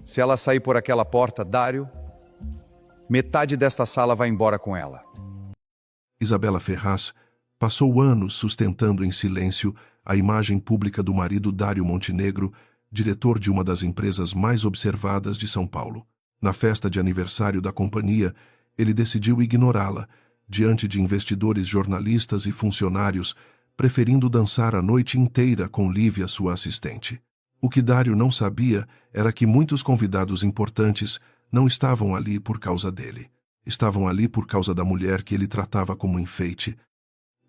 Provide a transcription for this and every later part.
Se ela sair por aquela porta, Dário, metade desta sala vai embora com ela. Isabela Ferraz passou anos sustentando em silêncio a imagem pública do marido Dário Montenegro, diretor de uma das empresas mais observadas de São Paulo. Na festa de aniversário da companhia, ele decidiu ignorá-la, diante de investidores, jornalistas e funcionários, preferindo dançar a noite inteira com Lívia, sua assistente. O que Dário não sabia era que muitos convidados importantes não estavam ali por causa dele. Estavam ali por causa da mulher que ele tratava como enfeite.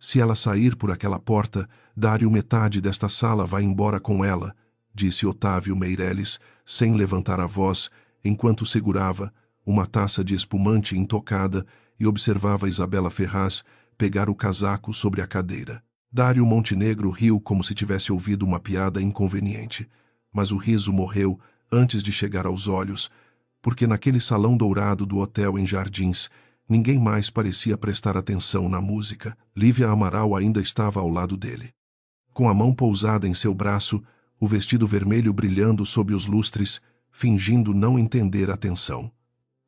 Se ela sair por aquela porta, Dário, metade desta sala vai embora com ela, disse Otávio Meireles, sem levantar a voz, enquanto segurava uma taça de espumante intocada e observava Isabela Ferraz pegar o casaco sobre a cadeira. Dário Montenegro riu como se tivesse ouvido uma piada inconveniente, mas o riso morreu antes de chegar aos olhos, porque naquele salão dourado do hotel em Jardins, ninguém mais parecia prestar atenção na música. Lívia Amaral ainda estava ao lado dele. Com a mão pousada em seu braço, o vestido vermelho brilhando sob os lustres, fingindo não entender a tensão.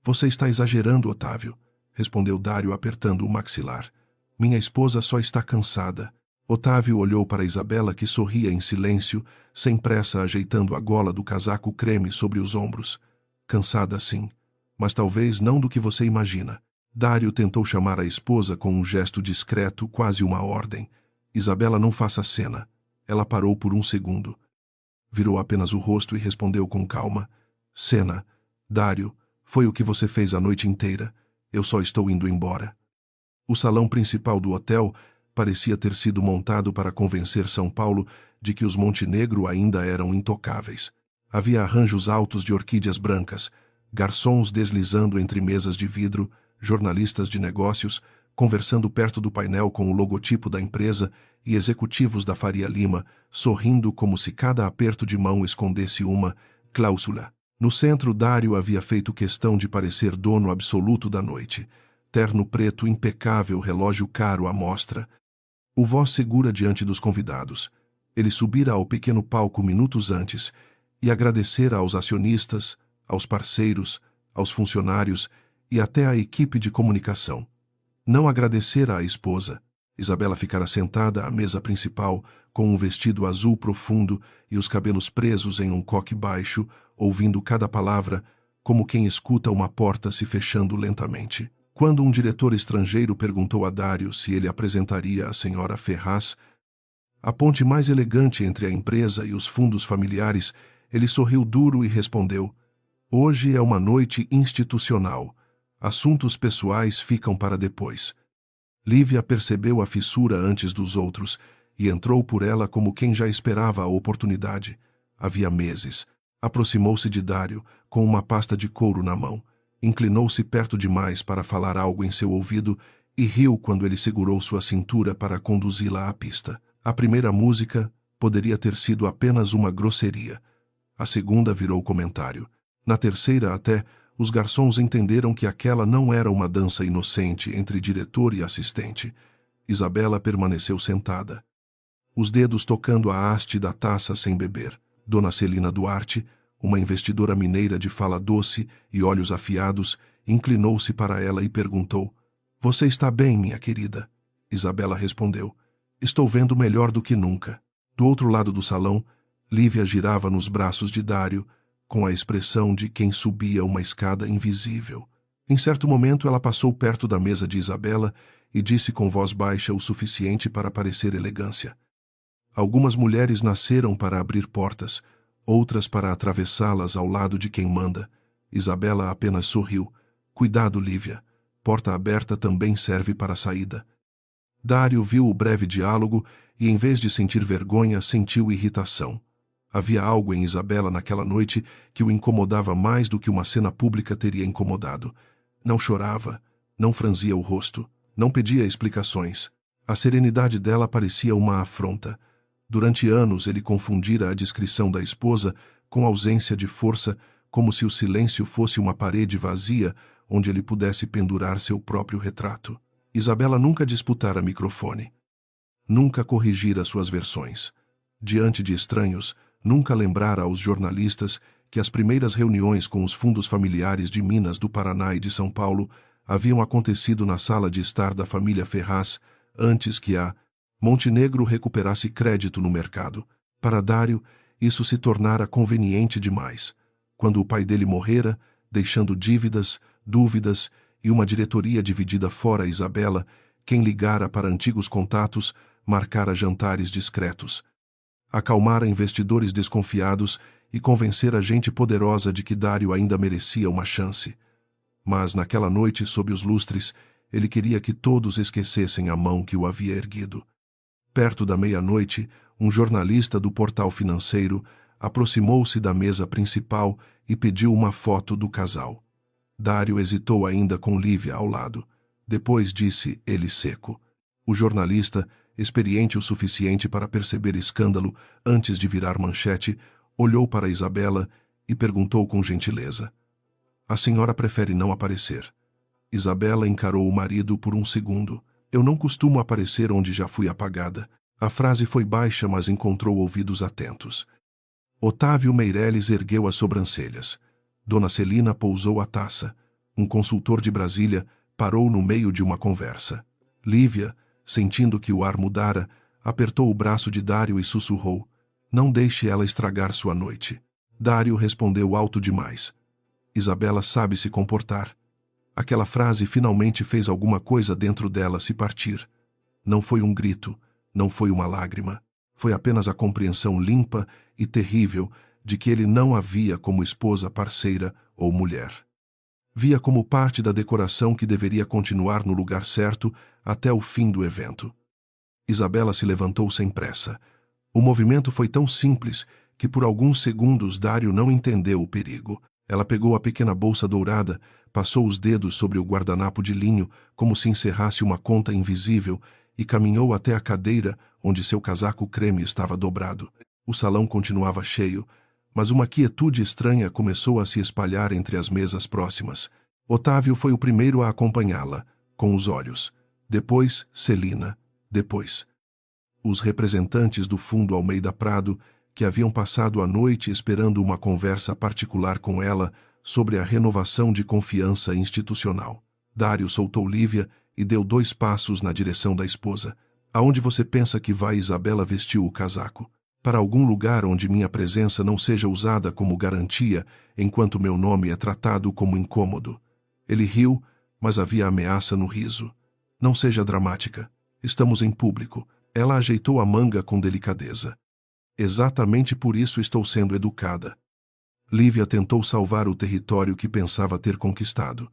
Você está exagerando, Otávio, respondeu Dário apertando o maxilar. Minha esposa só está cansada. Otávio olhou para Isabela, que sorria em silêncio, sem pressa ajeitando a gola do casaco creme sobre os ombros. Cansada, sim, mas talvez não do que você imagina. Dário tentou chamar a esposa com um gesto discreto, quase uma ordem. Isabela, não faça cena. Ela parou por um segundo. Virou apenas o rosto e respondeu com calma. Cena, Dário, foi o que você fez a noite inteira. Eu só estou indo embora. O salão principal do hotel parecia ter sido montado para convencer São Paulo de que os Montenegro ainda eram intocáveis. Havia arranjos altos de orquídeas brancas, garçons deslizando entre mesas de vidro, jornalistas de negócios conversando perto do painel com o logotipo da empresa e executivos da Faria Lima sorrindo como se cada aperto de mão escondesse uma cláusula. No centro, Dário havia feito questão de parecer dono absoluto da noite. Terno preto impecável, relógio caro à mostra. O voz segura diante dos convidados. Ele subira ao pequeno palco minutos antes e agradecera aos acionistas, aos parceiros, aos funcionários e até à equipe de comunicação. Não agradecera à esposa. Isabela ficara sentada à mesa principal, com um vestido azul profundo e os cabelos presos em um coque baixo, ouvindo cada palavra, como quem escuta uma porta se fechando lentamente. Quando um diretor estrangeiro perguntou a Dário se ele apresentaria a senhora Ferraz, a ponte mais elegante entre a empresa e os fundos familiares, ele sorriu duro e respondeu: hoje é uma noite institucional. Assuntos pessoais ficam para depois. Lívia percebeu a fissura antes dos outros e entrou por ela como quem já esperava a oportunidade. Havia meses. Aproximou-se de Dário, com uma pasta de couro na mão. Inclinou-se perto demais para falar algo em seu ouvido e riu quando ele segurou sua cintura para conduzi-la à pista. A primeira música poderia ter sido apenas uma grosseria. A segunda virou comentário. Na terceira, até, os garçons entenderam que aquela não era uma dança inocente entre diretor e assistente. Isabela permaneceu sentada, os dedos tocando a haste da taça sem beber. Dona Celina Duarte, uma investidora mineira de fala doce e olhos afiados, inclinou-se para ela e perguntou: você está bem, minha querida? Isabela respondeu: estou vendo melhor do que nunca. Do outro lado do salão, Lívia girava nos braços de Dário, com a expressão de quem subia uma escada invisível. Em certo momento ela passou perto da mesa de Isabela e disse com voz baixa o suficiente para parecer elegância: algumas mulheres nasceram para abrir portas, outras para atravessá-las ao lado de quem manda. Isabela apenas sorriu. Cuidado, Lívia. Porta aberta também serve para saída. Dário viu o breve diálogo e, em vez de sentir vergonha, sentiu irritação. Havia algo em Isabela naquela noite que o incomodava mais do que uma cena pública teria incomodado. Não chorava, não franzia o rosto, não pedia explicações. A serenidade dela parecia uma afronta. Durante anos ele confundira a discrição da esposa com ausência de força, como se o silêncio fosse uma parede vazia onde ele pudesse pendurar seu próprio retrato. Isabela nunca disputara microfone. Nunca corrigira suas versões. Diante de estranhos, nunca lembrara aos jornalistas que as primeiras reuniões com os fundos familiares de Minas, do Paraná e de São Paulo haviam acontecido na sala de estar da família Ferraz antes que a Montenegro recuperasse crédito no mercado. Para Dário, isso se tornara conveniente demais. Quando o pai dele morrera, deixando dívidas, dúvidas e uma diretoria dividida fora Isabela, quem ligara para antigos contatos, marcara jantares discretos. Acalmara investidores desconfiados e convencera gente poderosa de que Dário ainda merecia uma chance. Mas naquela noite, sob os lustres, ele queria que todos esquecessem a mão que o havia erguido. Perto da meia-noite, um jornalista do portal financeiro aproximou-se da mesa principal e pediu uma foto do casal. Dário hesitou ainda com Lívia ao lado. Depois disse ele seco. O jornalista, experiente o suficiente para perceber escândalo antes de virar manchete, olhou para Isabela e perguntou com gentileza: "A senhora prefere não aparecer?" Isabela encarou o marido por um segundo. "Eu não costumo aparecer onde já fui apagada." A frase foi baixa, mas encontrou ouvidos atentos. Otávio Meireles ergueu as sobrancelhas. Dona Celina pousou a taça. Um consultor de Brasília parou no meio de uma conversa. Lívia, sentindo que o ar mudara, apertou o braço de Dário e sussurrou: "Não deixe ela estragar sua noite." Dário respondeu alto demais: "Isabela sabe se comportar." Aquela frase finalmente fez alguma coisa dentro dela se partir. Não foi um grito, não foi uma lágrima. Foi apenas a compreensão limpa e terrível de que ele não a via como esposa, parceira ou mulher. Via como parte da decoração que deveria continuar no lugar certo até o fim do evento. Isabela se levantou sem pressa. O movimento foi tão simples que por alguns segundos Dário não entendeu o perigo. Ela pegou a pequena bolsa dourada, passou os dedos sobre o guardanapo de linho como se encerrasse uma conta invisível e caminhou até a cadeira onde seu casaco creme estava dobrado. O salão continuava cheio, mas uma quietude estranha começou a se espalhar entre as mesas próximas. Otávio foi o primeiro a acompanhá-la, com os olhos. Depois, Celina. Depois, os representantes do Fundo Almeida Prado, que haviam passado a noite esperando uma conversa particular com ela sobre a renovação de confiança institucional. Dário soltou Lívia e deu 2 passos na direção da esposa. "Aonde você pensa que vai?" Isabela vestiu o casaco. "Para algum lugar onde minha presença não seja usada como garantia, enquanto meu nome é tratado como incômodo." Ele riu, mas havia ameaça no riso. "Não seja dramática. Estamos em público." Ela ajeitou a manga com delicadeza. "Exatamente por isso estou sendo educada." Lívia tentou salvar o território que pensava ter conquistado.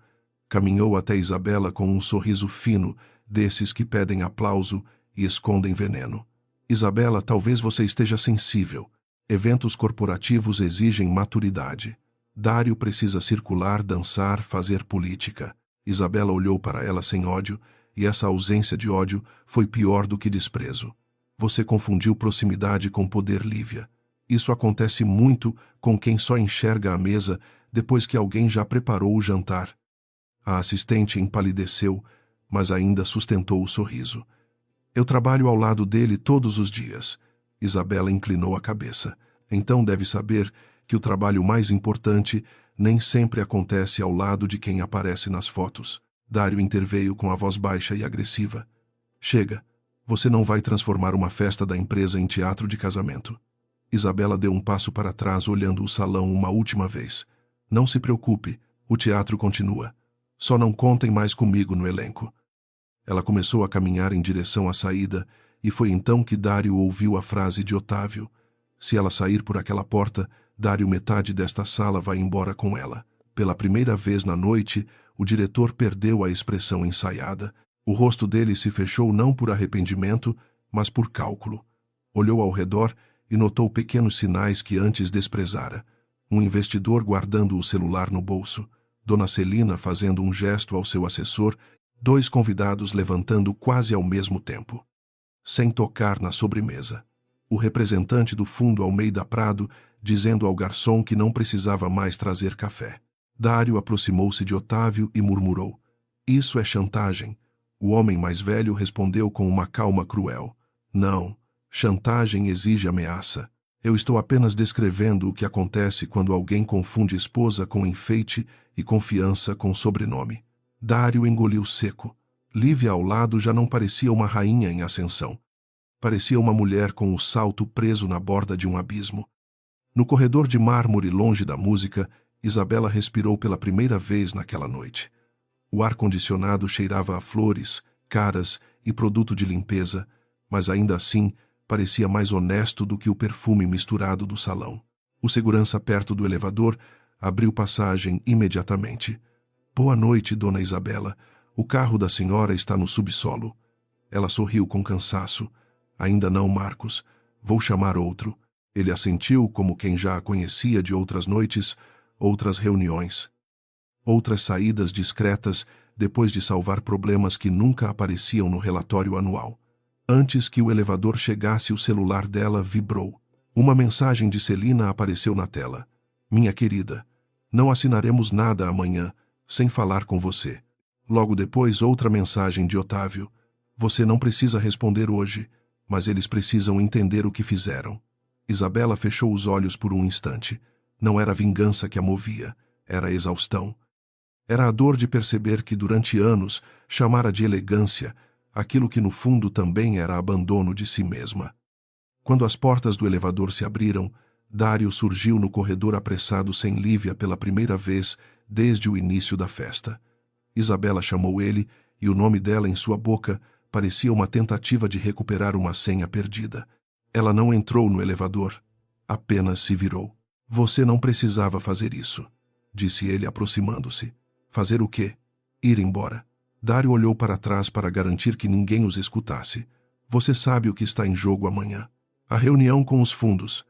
Caminhou até Isabela com um sorriso fino, desses que pedem aplauso e escondem veneno. "Isabela, talvez você esteja sensível. Eventos corporativos exigem maturidade. Dário precisa circular, dançar, fazer política." Isabela olhou para ela sem ódio, e essa ausência de ódio foi pior do que desprezo. "Você confundiu proximidade com poder, Lívia. Isso acontece muito com quem só enxerga a mesa depois que alguém já preparou o jantar." A assistente empalideceu, mas ainda sustentou o sorriso. "Eu trabalho ao lado dele todos os dias." Isabela inclinou a cabeça. "Então deve saber que o trabalho mais importante nem sempre acontece ao lado de quem aparece nas fotos." Dário interveio com a voz baixa e agressiva. "Chega. Você não vai transformar uma festa da empresa em teatro de casamento." Isabela deu um passo para trás, olhando o salão uma última vez. "Não se preocupe, o teatro continua. Só não contem mais comigo no elenco." Ela começou a caminhar em direção à saída, e foi então que Dário ouviu a frase de Otávio: "Se ela sair por aquela porta, Dário, metade desta sala vai embora com ela." Pela primeira vez na noite, o diretor perdeu a expressão ensaiada. O rosto dele se fechou não por arrependimento, mas por cálculo. Olhou ao redor e notou pequenos sinais que antes desprezara. Um investidor guardando o celular no bolso, Dona Celina fazendo um gesto ao seu assessor, 2 convidados levantando quase ao mesmo tempo. Sem tocar na sobremesa. O representante do Fundo Almeida Prado dizendo ao garçom que não precisava mais trazer café. Dário aproximou-se de Otávio e murmurou: "Isso é chantagem." O homem mais velho respondeu com uma calma cruel: "Não, chantagem exige ameaça." Eu estou apenas descrevendo o que acontece quando alguém confunde esposa com enfeite e confiança com sobrenome. Dário engoliu seco. Lívia ao lado já não parecia uma rainha em ascensão. Parecia uma mulher com o salto preso na borda de um abismo. No corredor de mármore longe da música, Isabela respirou pela primeira vez naquela noite. O ar-condicionado cheirava a flores, caras e produto de limpeza, mas ainda assim parecia mais honesto do que o perfume misturado do salão. O segurança perto do elevador abriu passagem imediatamente. Boa noite, dona Isabela. O carro da senhora está no subsolo. Ela sorriu com cansaço. Ainda não, Marcos. Vou chamar outro. Ele assentiu como quem já a conhecia de outras noites, outras reuniões. Outras saídas discretas depois de salvar problemas que nunca apareciam no relatório anual. Antes que o elevador chegasse, o celular dela vibrou. Uma mensagem de Celina apareceu na tela. Minha querida, não assinaremos nada amanhã, sem falar com você. Logo depois, outra mensagem de Otávio. Você não precisa responder hoje, mas eles precisam entender o que fizeram. Isabela fechou os olhos por um instante. Não era a vingança que a movia, era a exaustão. Era a dor de perceber que durante anos chamara de elegância aquilo que no fundo também era abandono de si mesma. Quando as portas do elevador se abriram, Dário surgiu no corredor apressado sem Lívia pela primeira vez desde o início da festa. Isabela chamou ele e o nome dela em sua boca parecia uma tentativa de recuperar uma senha perdida. Ela não entrou no elevador, apenas se virou. Você não precisava fazer isso, disse ele aproximando-se. Fazer o quê? Ir embora. Dário olhou para trás para garantir que ninguém os escutasse. Você sabe o que está em jogo amanhã. A reunião com os fundos.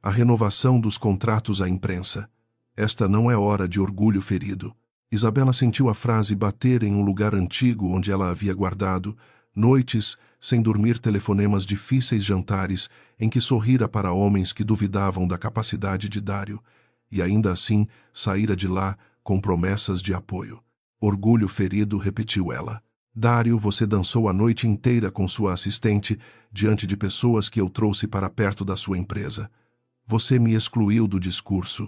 A renovação dos contratos à imprensa. Esta não é hora de orgulho ferido. Isabela sentiu a frase bater em um lugar antigo onde ela havia guardado, noites, sem dormir, telefonemas difíceis, jantares em que sorrira para homens que duvidavam da capacidade de Dário, e ainda assim saíra de lá com promessas de apoio. Orgulho ferido, repetiu ela. Dário, você dançou a noite inteira com sua assistente diante de pessoas que eu trouxe para perto da sua empresa. Você me excluiu do discurso.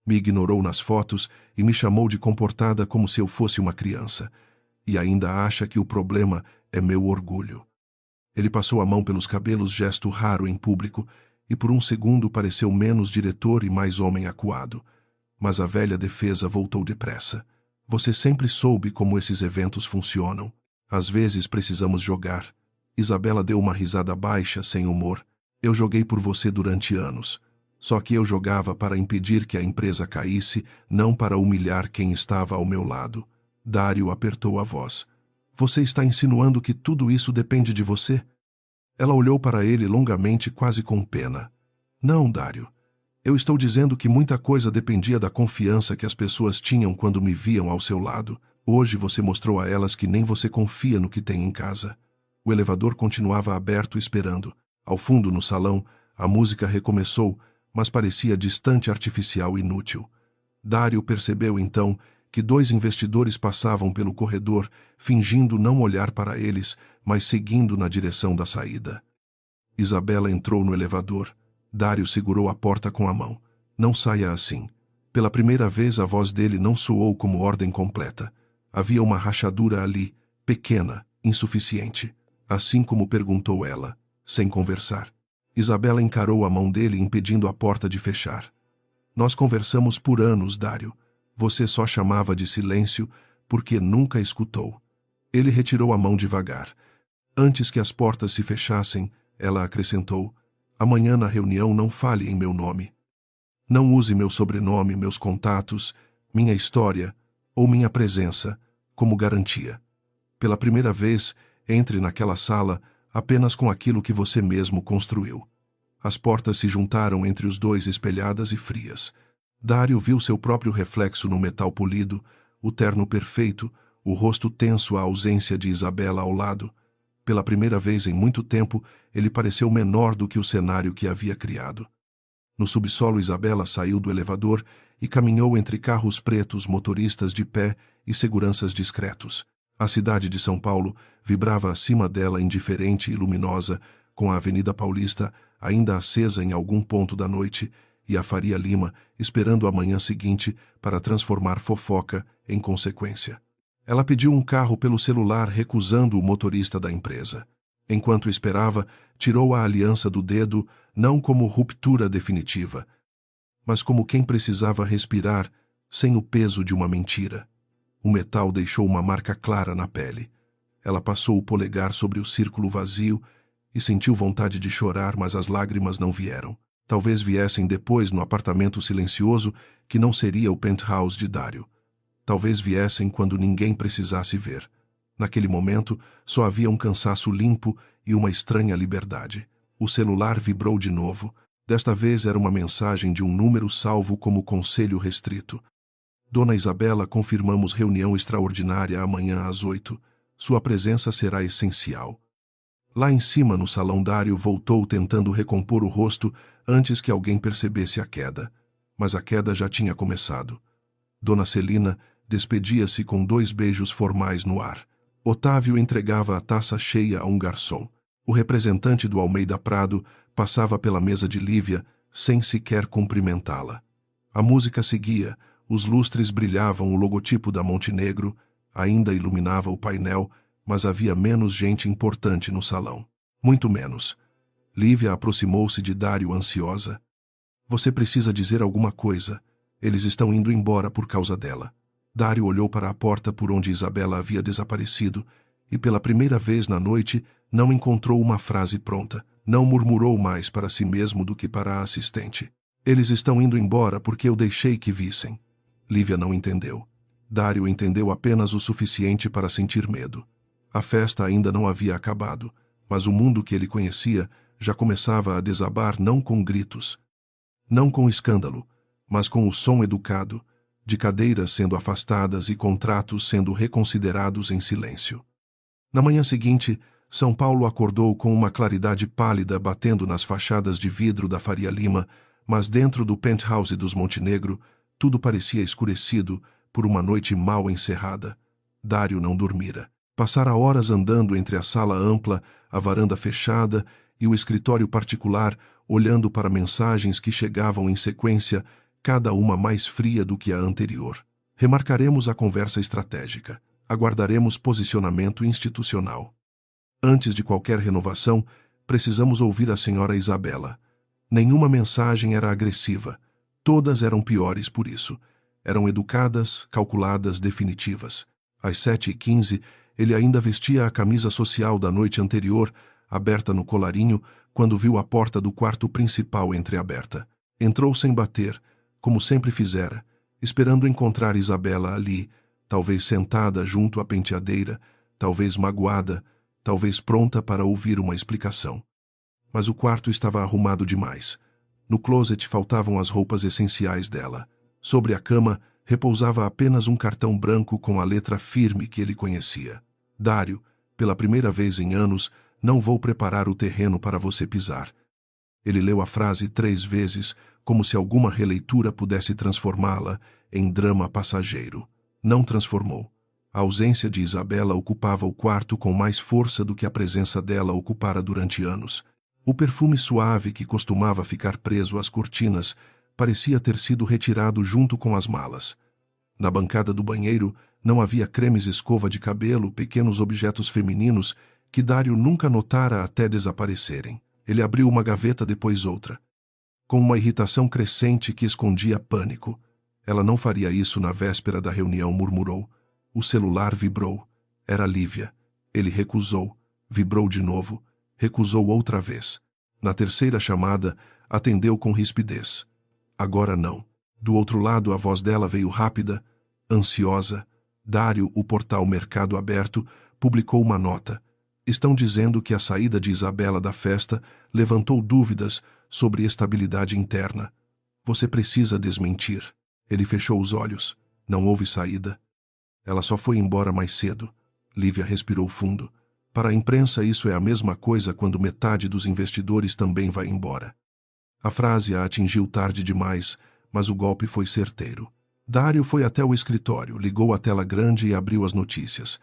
Me ignorou nas fotos e me chamou de comportada como se eu fosse uma criança. E ainda acha que o problema é meu orgulho. Ele passou a mão pelos cabelos, gesto raro em público, e por um segundo pareceu menos diretor e mais homem acuado. Mas a velha defesa voltou depressa. Você sempre soube como esses eventos funcionam. Às vezes precisamos jogar. Isabela deu uma risada baixa, sem humor. Eu joguei por você durante anos. Só que eu jogava para impedir que a empresa caísse, não para humilhar quem estava ao meu lado. Dário apertou a voz. Você está insinuando que tudo isso depende de você? Ela olhou para ele longamente, quase com pena. Não, Dário. Eu estou dizendo que muita coisa dependia da confiança que as pessoas tinham quando me viam ao seu lado. Hoje você mostrou a elas que nem você confia no que tem em casa. O elevador continuava aberto, esperando. Ao fundo, no salão, a música recomeçou, mas parecia distante, artificial, inútil. Dário percebeu então que 2 investidores passavam pelo corredor, fingindo não olhar para eles, mas seguindo na direção da saída. Isabela entrou no elevador. Dário segurou a porta com a mão. Não saia assim. Pela primeira vez a voz dele não soou como ordem completa. Havia uma rachadura ali, pequena, insuficiente. Assim como perguntou ela, sem conversar. Isabela encarou a mão dele, impedindo a porta de fechar. Nós conversamos por anos, Dário. Você só chamava de silêncio porque nunca escutou. Ele retirou a mão devagar. Antes que as portas se fechassem, ela acrescentou: amanhã na reunião não fale em meu nome. Não use meu sobrenome, meus contatos, minha história ou minha presença como garantia. Pela primeira vez, entre naquela sala apenas com aquilo que você mesmo construiu. As portas se juntaram entre os dois, espelhadas e frias. Dário viu seu próprio reflexo no metal polido, o terno perfeito, o rosto tenso, a ausência de Isabela ao lado. Pela primeira vez em muito tempo, ele pareceu menor do que o cenário que havia criado. No subsolo, Isabela saiu do elevador e caminhou entre carros pretos, motoristas de pé e seguranças discretos. A cidade de São Paulo vibrava acima dela, indiferente e luminosa, com a Avenida Paulista ainda acesa em algum ponto da noite, e a Faria Lima, esperando a manhã seguinte para transformar fofoca em consequência. Ela pediu um carro pelo celular, recusando o motorista da empresa. Enquanto esperava, tirou a aliança do dedo, não como ruptura definitiva, mas como quem precisava respirar sem o peso de uma mentira. O metal deixou uma marca clara na pele. Ela passou o polegar sobre o círculo vazio e sentiu vontade de chorar, mas as lágrimas não vieram. Talvez viessem depois no apartamento silencioso que não seria o penthouse de Dário. Talvez viessem quando ninguém precisasse ver. Naquele momento, só havia um cansaço limpo e uma estranha liberdade. O celular vibrou de novo. Desta vez era uma mensagem de um número salvo como conselho restrito. Dona Isabela, confirmamos reunião extraordinária amanhã às 8. Sua presença será essencial. Lá em cima, no salão, Dário voltou tentando recompor o rosto antes que alguém percebesse a queda. Mas a queda já tinha começado. Dona Celina despedia-se com 2 beijos formais no ar. Otávio entregava a taça cheia a um garçom. O representante do Almeida Prado passava pela mesa de Lívia sem sequer cumprimentá-la. A música seguia, os lustres brilhavam, o logotipo da Montenegro ainda iluminava o painel, mas havia menos gente importante no salão. Muito menos. Lívia aproximou-se de Dário ansiosa. Você precisa dizer alguma coisa. Eles estão indo embora por causa dela. Dário olhou para a porta por onde Isabela havia desaparecido e, pela primeira vez na noite, não encontrou uma frase pronta. Não murmurou mais para si mesmo do que para a assistente. Eles estão indo embora porque eu deixei que vissem. Lívia não entendeu. Dário entendeu apenas o suficiente para sentir medo. A festa ainda não havia acabado, mas o mundo que ele conhecia já começava a desabar, não com gritos, não com escândalo, mas com o som educado, de cadeiras sendo afastadas e contratos sendo reconsiderados em silêncio. Na manhã seguinte, São Paulo acordou com uma claridade pálida batendo nas fachadas de vidro da Faria Lima, mas dentro do penthouse dos Montenegro, tudo parecia escurecido por uma noite mal encerrada. Dário não dormira. Passara horas andando entre a sala ampla, a varanda fechada e o escritório particular, olhando para mensagens que chegavam em sequência, cada uma mais fria do que a anterior. Remarcaremos a conversa estratégica. Aguardaremos posicionamento institucional. Antes de qualquer renovação, precisamos ouvir a senhora Isabela. Nenhuma mensagem era agressiva. Todas eram piores por isso. Eram educadas, calculadas, definitivas. Às 7h15, ele ainda vestia a camisa social da noite anterior, aberta no colarinho, quando viu a porta do quarto principal entreaberta. Entrou sem bater, como sempre fizera, esperando encontrar Isabela ali, talvez sentada junto à penteadeira, talvez magoada, talvez pronta para ouvir uma explicação. Mas o quarto estava arrumado demais. No closet faltavam as roupas essenciais dela. Sobre a cama repousava apenas um cartão branco com a letra firme que ele conhecia. Dário, pela primeira vez em anos, não vou preparar o terreno para você pisar. Ele leu a frase 3 vezes, como se alguma releitura pudesse transformá-la em drama passageiro. Não transformou. A ausência de Isabela ocupava o quarto com mais força do que a presença dela ocupara durante anos. O perfume suave que costumava ficar preso às cortinas parecia ter sido retirado junto com as malas. Na bancada do banheiro não havia cremes, escova de cabelo, pequenos objetos femininos que Dário nunca notara até desaparecerem. Ele abriu uma gaveta, depois outra, com uma irritação crescente que escondia pânico. Ela não faria isso na véspera da reunião, murmurou. O celular vibrou. Era Lívia. Ele recusou. Vibrou de novo. Recusou outra vez. Na terceira chamada, atendeu com rispidez. Agora não. Do outro lado, a voz dela veio rápida, ansiosa. Dário, o portal Mercado Aberto, publicou uma nota. Estão dizendo que a saída de Isabela da festa levantou dúvidas sobre estabilidade interna. Você precisa desmentir. Ele fechou os olhos. Não houve saída. Ela só foi embora mais cedo. Lívia respirou fundo. Para a imprensa isso é a mesma coisa quando metade dos investidores também vai embora. A frase a atingiu tarde demais, mas o golpe foi certeiro. Dário foi até o escritório, ligou a tela grande e abriu as notícias.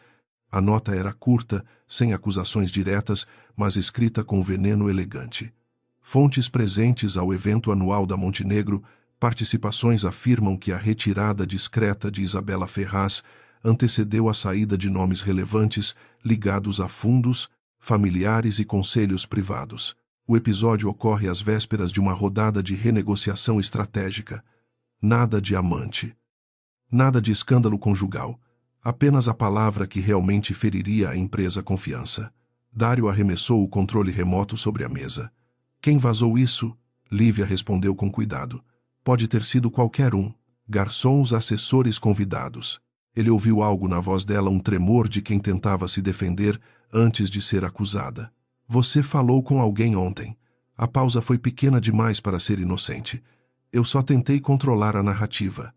A nota era curta, sem acusações diretas, mas escrita com veneno elegante. Fontes presentes ao evento anual da Montenegro Participações afirmam que a retirada discreta de Isabela Ferraz antecedeu a saída de nomes relevantes ligados a fundos, familiares e conselhos privados. O episódio ocorre às vésperas de uma rodada de renegociação estratégica. Nada de amante. Nada de escândalo conjugal. Apenas a palavra que realmente feriria a empresa confiança. Dário arremessou o controle remoto sobre a mesa. Quem vazou isso? Lívia respondeu com cuidado. Pode ter sido qualquer um. Garçons, assessores convidados. Ele ouviu algo na voz dela, um tremor de quem tentava se defender antes de ser acusada. Você falou com alguém ontem. A pausa foi pequena demais para ser inocente. Eu só tentei controlar a narrativa.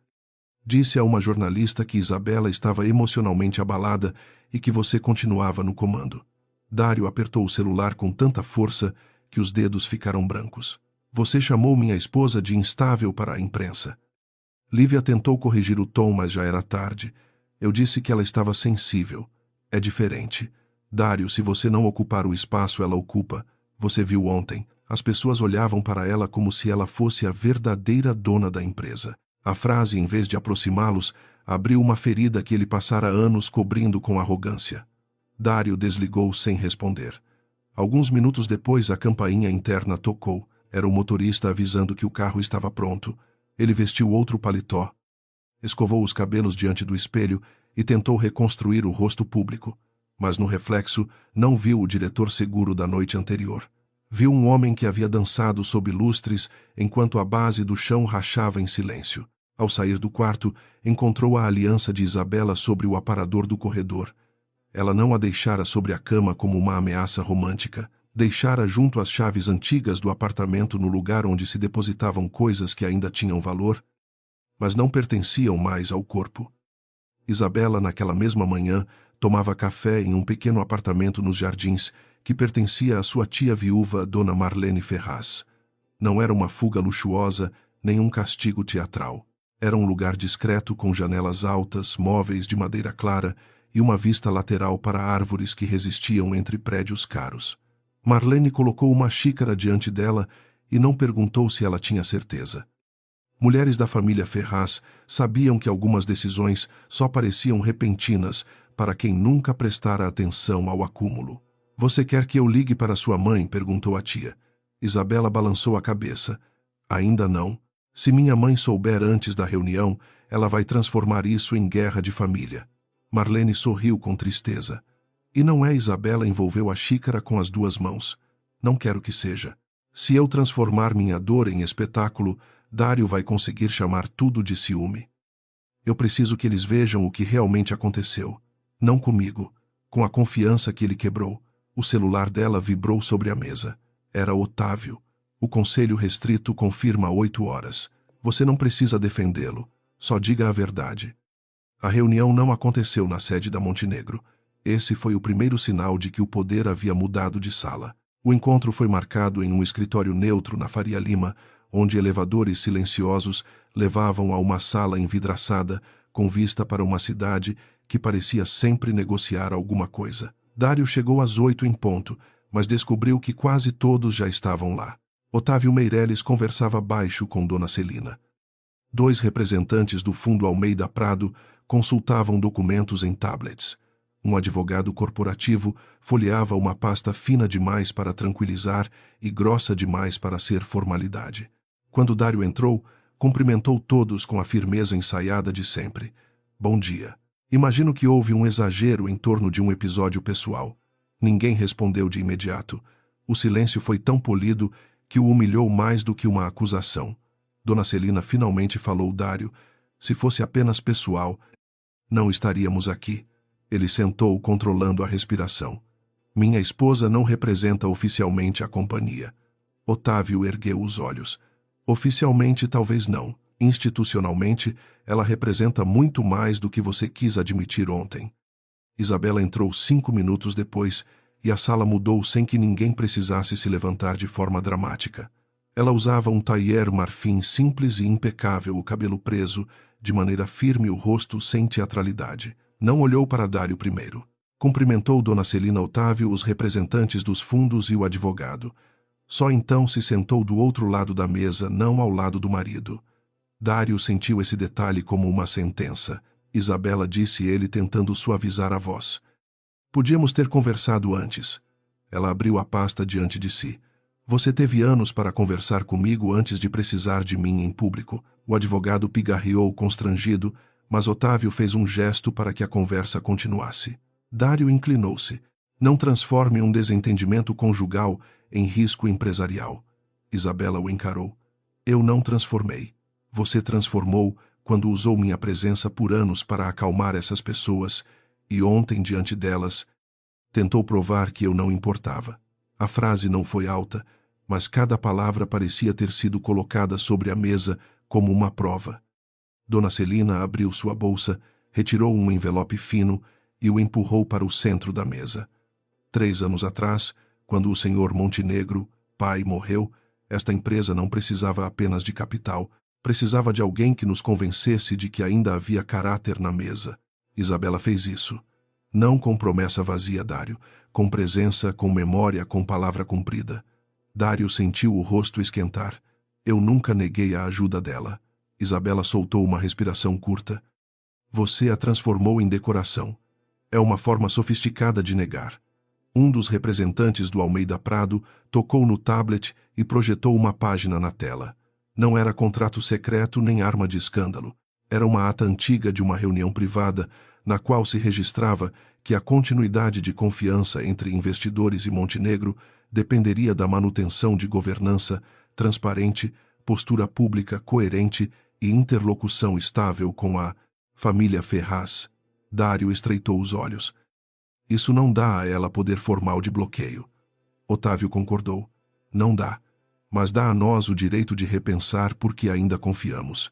Disse a uma jornalista que Isabela estava emocionalmente abalada e que você continuava no comando. Dário apertou o celular com tanta força que os dedos ficaram brancos. Você chamou minha esposa de instável para a imprensa. Lívia tentou corrigir o tom, mas já era tarde. Eu disse que ela estava sensível. É diferente. Dário, se você não ocupar o espaço, ela ocupa. Você viu ontem. As pessoas olhavam para ela como se ela fosse a verdadeira dona da empresa. A frase, em vez de aproximá-los, abriu uma ferida que ele passara anos cobrindo com arrogância. Dário desligou sem responder. Alguns minutos depois, a campainha interna tocou. Era o motorista avisando que o carro estava pronto. Ele vestiu outro paletó. Escovou os cabelos diante do espelho e tentou reconstruir o rosto público. Mas no reflexo, não viu o diretor seguro da noite anterior. Viu um homem que havia dançado sob lustres enquanto a base do chão rachava em silêncio. Ao sair do quarto, encontrou a aliança de Isabela sobre o aparador do corredor. Ela não a deixara sobre a cama como uma ameaça romântica. Deixara junto às chaves antigas do apartamento no lugar onde se depositavam coisas que ainda tinham valor, mas não pertenciam mais ao corpo. Isabela, naquela mesma manhã, tomava café em um pequeno apartamento nos Jardins que pertencia à sua tia viúva, Dona Marlene Ferraz. Não era uma fuga luxuosa, nem um castigo teatral. Era um lugar discreto com janelas altas, móveis de madeira clara e uma vista lateral para árvores que resistiam entre prédios caros. Marlene colocou uma xícara diante dela e não perguntou se ela tinha certeza. Mulheres da família Ferraz sabiam que algumas decisões só pareciam repentinas para quem nunca prestara atenção ao acúmulo. Você quer que eu ligue para sua mãe? Perguntou a tia. Isabela balançou a cabeça. Ainda não. Se minha mãe souber antes da reunião, ela vai transformar isso em guerra de família. Marlene sorriu com tristeza. E não é? Isabela envolveu a xícara com as duas mãos. Não quero que seja. Se eu transformar minha dor em espetáculo, Dário vai conseguir chamar tudo de ciúme. Eu preciso que eles vejam o que realmente aconteceu. Não comigo. Com a confiança que ele quebrou. O celular dela vibrou sobre a mesa. Era Otávio. O conselho restrito confirma 8 horas. Você não precisa defendê-lo. Só diga a verdade. A reunião não aconteceu na sede da Montenegro. Esse foi o primeiro sinal de que o poder havia mudado de sala. O encontro foi marcado em um escritório neutro na Faria Lima, onde elevadores silenciosos levavam a uma sala envidraçada, com vista para uma cidade que parecia sempre negociar alguma coisa. Dário chegou às 8 em ponto, mas descobriu que quase todos já estavam lá. Otávio Meireles conversava baixo com Dona Celina. 2 representantes do Fundo Almeida Prado consultavam documentos em tablets. Um advogado corporativo folheava uma pasta fina demais para tranquilizar e grossa demais para ser formalidade. Quando Dário entrou, cumprimentou todos com a firmeza ensaiada de sempre. Bom dia. Imagino que houve um exagero em torno de um episódio pessoal. Ninguém respondeu de imediato. O silêncio foi tão polido que o humilhou mais do que uma acusação. Dona Celina finalmente falou: Dário, se fosse apenas pessoal, não estaríamos aqui. Ele sentou, controlando a respiração. Minha esposa não representa oficialmente a companhia. Otávio ergueu os olhos. Oficialmente, talvez não. Institucionalmente, ela representa muito mais do que você quis admitir ontem. Isabela entrou 5 minutos depois e a sala mudou sem que ninguém precisasse se levantar de forma dramática. Ela usava um tailleur marfim simples e impecável, o cabelo preso, de maneira firme, o rosto sem teatralidade. Não olhou para Dário primeiro. Cumprimentou Dona Celina, Otávio, os representantes dos fundos e o advogado. Só então se sentou do outro lado da mesa, não ao lado do marido. Dário sentiu esse detalhe como uma sentença. Isabela, disse ele, tentando suavizar a voz. Podíamos ter conversado antes. Ela abriu a pasta diante de si. Você teve anos para conversar comigo antes de precisar de mim em público. O advogado pigarreou constrangido, mas Otávio fez um gesto para que a conversa continuasse. Dário inclinou-se. Não transforme um desentendimento conjugal em risco empresarial. Isabela o encarou. Eu não transformei. Você transformou quando usou minha presença por anos para acalmar essas pessoas, e ontem, diante delas, tentou provar que eu não importava. A frase não foi alta, mas cada palavra parecia ter sido colocada sobre a mesa como uma prova. Dona Celina abriu sua bolsa, retirou um envelope fino e o empurrou para o centro da mesa. 3 anos atrás, quando o senhor Montenegro, pai, morreu, esta empresa não precisava apenas de capital, precisava de alguém que nos convencesse de que ainda havia caráter na mesa. Isabela fez isso. Não com promessa vazia, Dário, com presença, com memória, com palavra cumprida. Dário sentiu o rosto esquentar. Eu nunca neguei a ajuda dela. Isabela soltou uma respiração curta. Você a transformou em decoração. É uma forma sofisticada de negar. Um dos representantes do Almeida Prado tocou no tablet e projetou uma página na tela. Não era contrato secreto nem arma de escândalo. Era uma ata antiga de uma reunião privada, na qual se registrava que a continuidade de confiança entre investidores e Montenegro dependeria da manutenção de governança transparente, postura pública coerente e interlocução estável com a família Ferraz. Dário estreitou os olhos. Isso não dá a ela poder formal de bloqueio. Otávio concordou. Não dá. Mas dá a nós o direito de repensar porque ainda confiamos.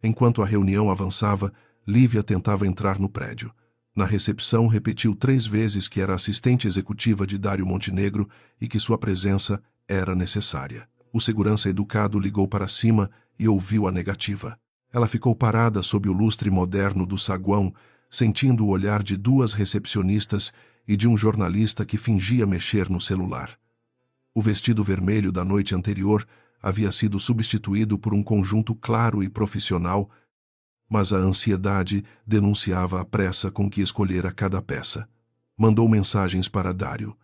Enquanto a reunião avançava, Lívia tentava entrar no prédio. Na recepção, repetiu 3 vezes que era assistente executiva de Dário Montenegro e que sua presença era necessária. O segurança educado ligou para cima e ouviu a negativa. Ela ficou parada sob o lustre moderno do saguão, sentindo o olhar de 2 recepcionistas e de um jornalista que fingia mexer no celular. O vestido vermelho da noite anterior havia sido substituído por um conjunto claro e profissional, mas a ansiedade denunciava a pressa com que escolhera cada peça. Mandou mensagens para Dário.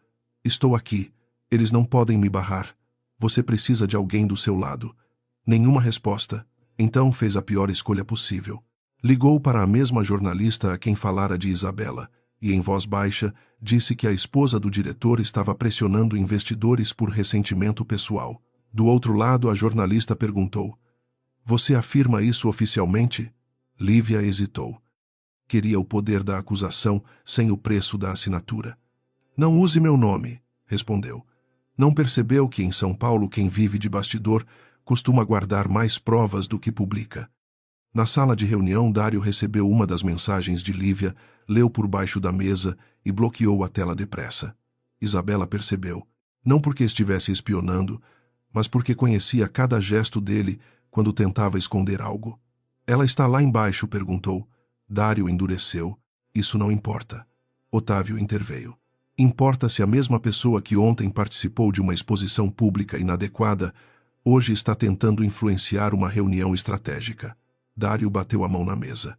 Estou aqui. Eles não podem me barrar. Você precisa de alguém do seu lado. Nenhuma resposta. Então fez a pior escolha possível. Ligou para a mesma jornalista a quem falara de Isabela, e em voz baixa disse que a esposa do diretor estava pressionando investidores por ressentimento pessoal. Do outro lado, a jornalista perguntou: Você afirma isso oficialmente? Lívia hesitou. Queria o poder da acusação sem o preço da assinatura. Não use meu nome, respondeu. Não percebeu que em São Paulo quem vive de bastidor costuma guardar mais provas do que publica. Na sala de reunião, Dário recebeu uma das mensagens de Lívia, leu por baixo da mesa e bloqueou a tela depressa. Isabela percebeu, não porque estivesse espionando, mas porque conhecia cada gesto dele quando tentava esconder algo. Ela está lá embaixo, perguntou. Dário endureceu. Isso não importa. Otávio interveio. Importa se a mesma pessoa que ontem participou de uma exposição pública inadequada, hoje está tentando influenciar uma reunião estratégica. Dário bateu a mão na mesa.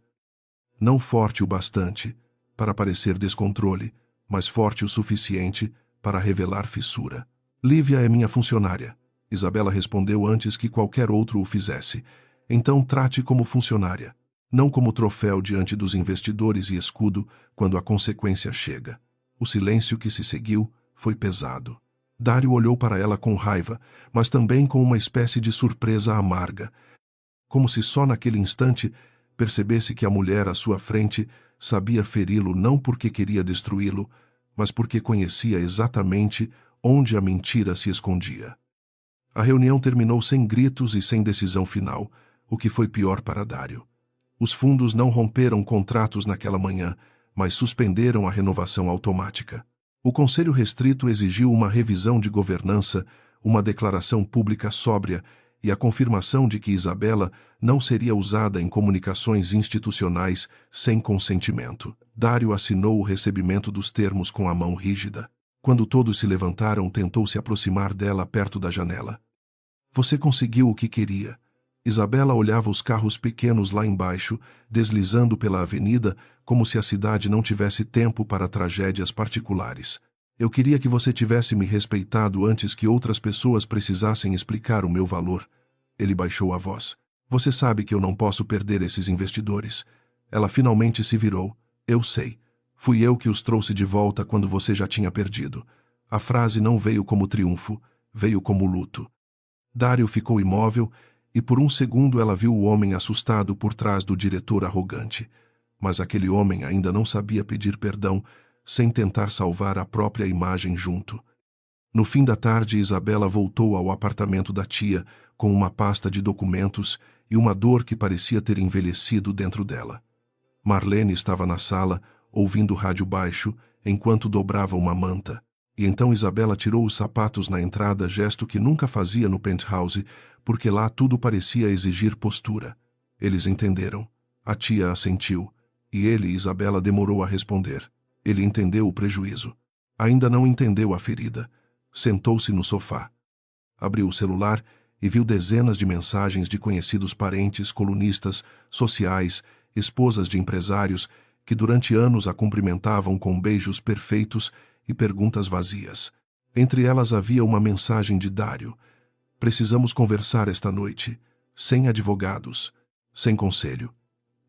Não forte o bastante para parecer descontrole, mas forte o suficiente para revelar fissura. Lívia é minha funcionária. Isabela respondeu antes que qualquer outro o fizesse. Então trate como funcionária, não como troféu diante dos investidores e escudo quando a consequência chega. O silêncio que se seguiu foi pesado. Dário olhou para ela com raiva, mas também com uma espécie de surpresa amarga, como se só naquele instante percebesse que a mulher à sua frente sabia feri-lo não porque queria destruí-lo, mas porque conhecia exatamente onde a mentira se escondia. A reunião terminou sem gritos e sem decisão final, o que foi pior para Dário. Os fundos não romperam contratos naquela manhã, mas suspenderam a renovação automática. O Conselho Restrito exigiu uma revisão de governança, uma declaração pública sóbria e a confirmação de que Isabela não seria usada em comunicações institucionais sem consentimento. Dário assinou o recebimento dos termos com a mão rígida. Quando todos se levantaram, tentou se aproximar dela perto da janela. Você conseguiu o que queria. Isabela olhava os carros pequenos lá embaixo, deslizando pela avenida, como se a cidade não tivesse tempo para tragédias particulares. Eu queria que você tivesse me respeitado antes que outras pessoas precisassem explicar o meu valor. Ele baixou a voz. Você sabe que eu não posso perder esses investidores. Ela finalmente se virou. Eu sei. Fui eu que os trouxe de volta quando você já tinha perdido. A frase não veio como triunfo, veio como luto. Dário ficou imóvel e por um segundo ela viu o homem assustado por trás do diretor arrogante. Mas aquele homem ainda não sabia pedir perdão, sem tentar salvar a própria imagem junto. No fim da tarde, Isabela voltou ao apartamento da tia, com uma pasta de documentos e uma dor que parecia ter envelhecido dentro dela. Marlene estava na sala, ouvindo rádio baixo, enquanto dobrava uma manta. E então Isabela tirou os sapatos na entrada, gesto que nunca fazia no penthouse, porque lá tudo parecia exigir postura. Eles entenderam. A tia assentiu. E ele, Isabela, demorou a responder. Ele entendeu o prejuízo. Ainda não entendeu a ferida. Sentou-se no sofá. Abriu o celular e viu dezenas de mensagens de conhecidos parentes, colunistas, sociais, esposas de empresários, que durante anos a cumprimentavam com beijos perfeitos e perguntas vazias. Entre elas havia uma mensagem de Dário. Precisamos conversar esta noite, sem advogados, sem conselho.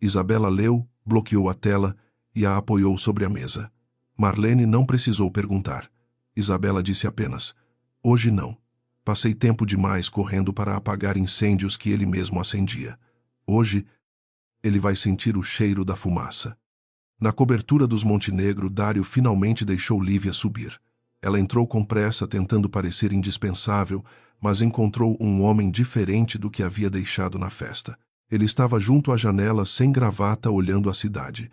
Isabela leu, bloqueou a tela e a apoiou sobre a mesa. Marlene não precisou perguntar. Isabela disse apenas, hoje não. Passei tempo demais correndo para apagar incêndios que ele mesmo acendia. Hoje, ele vai sentir o cheiro da fumaça. Na cobertura dos Montenegro, Dário finalmente deixou Lívia subir. Ela entrou com pressa, tentando parecer indispensável, mas encontrou um homem diferente do que havia deixado na festa. Ele estava junto à janela, sem gravata, olhando a cidade.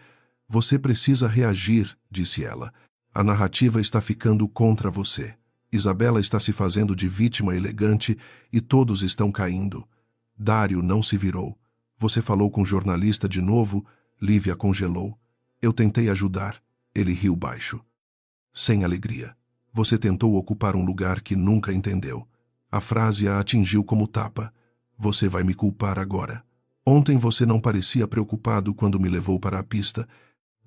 Você precisa reagir, disse ela. A narrativa está ficando contra você. Isabela está se fazendo de vítima elegante e todos estão caindo. Dário não se virou. Você falou com o jornalista de novo? Lívia congelou. Eu tentei ajudar. Ele riu baixo. Sem alegria. Você tentou ocupar um lugar que nunca entendeu. A frase a atingiu como tapa. Você vai me culpar agora. Ontem você não parecia preocupado quando me levou para a pista.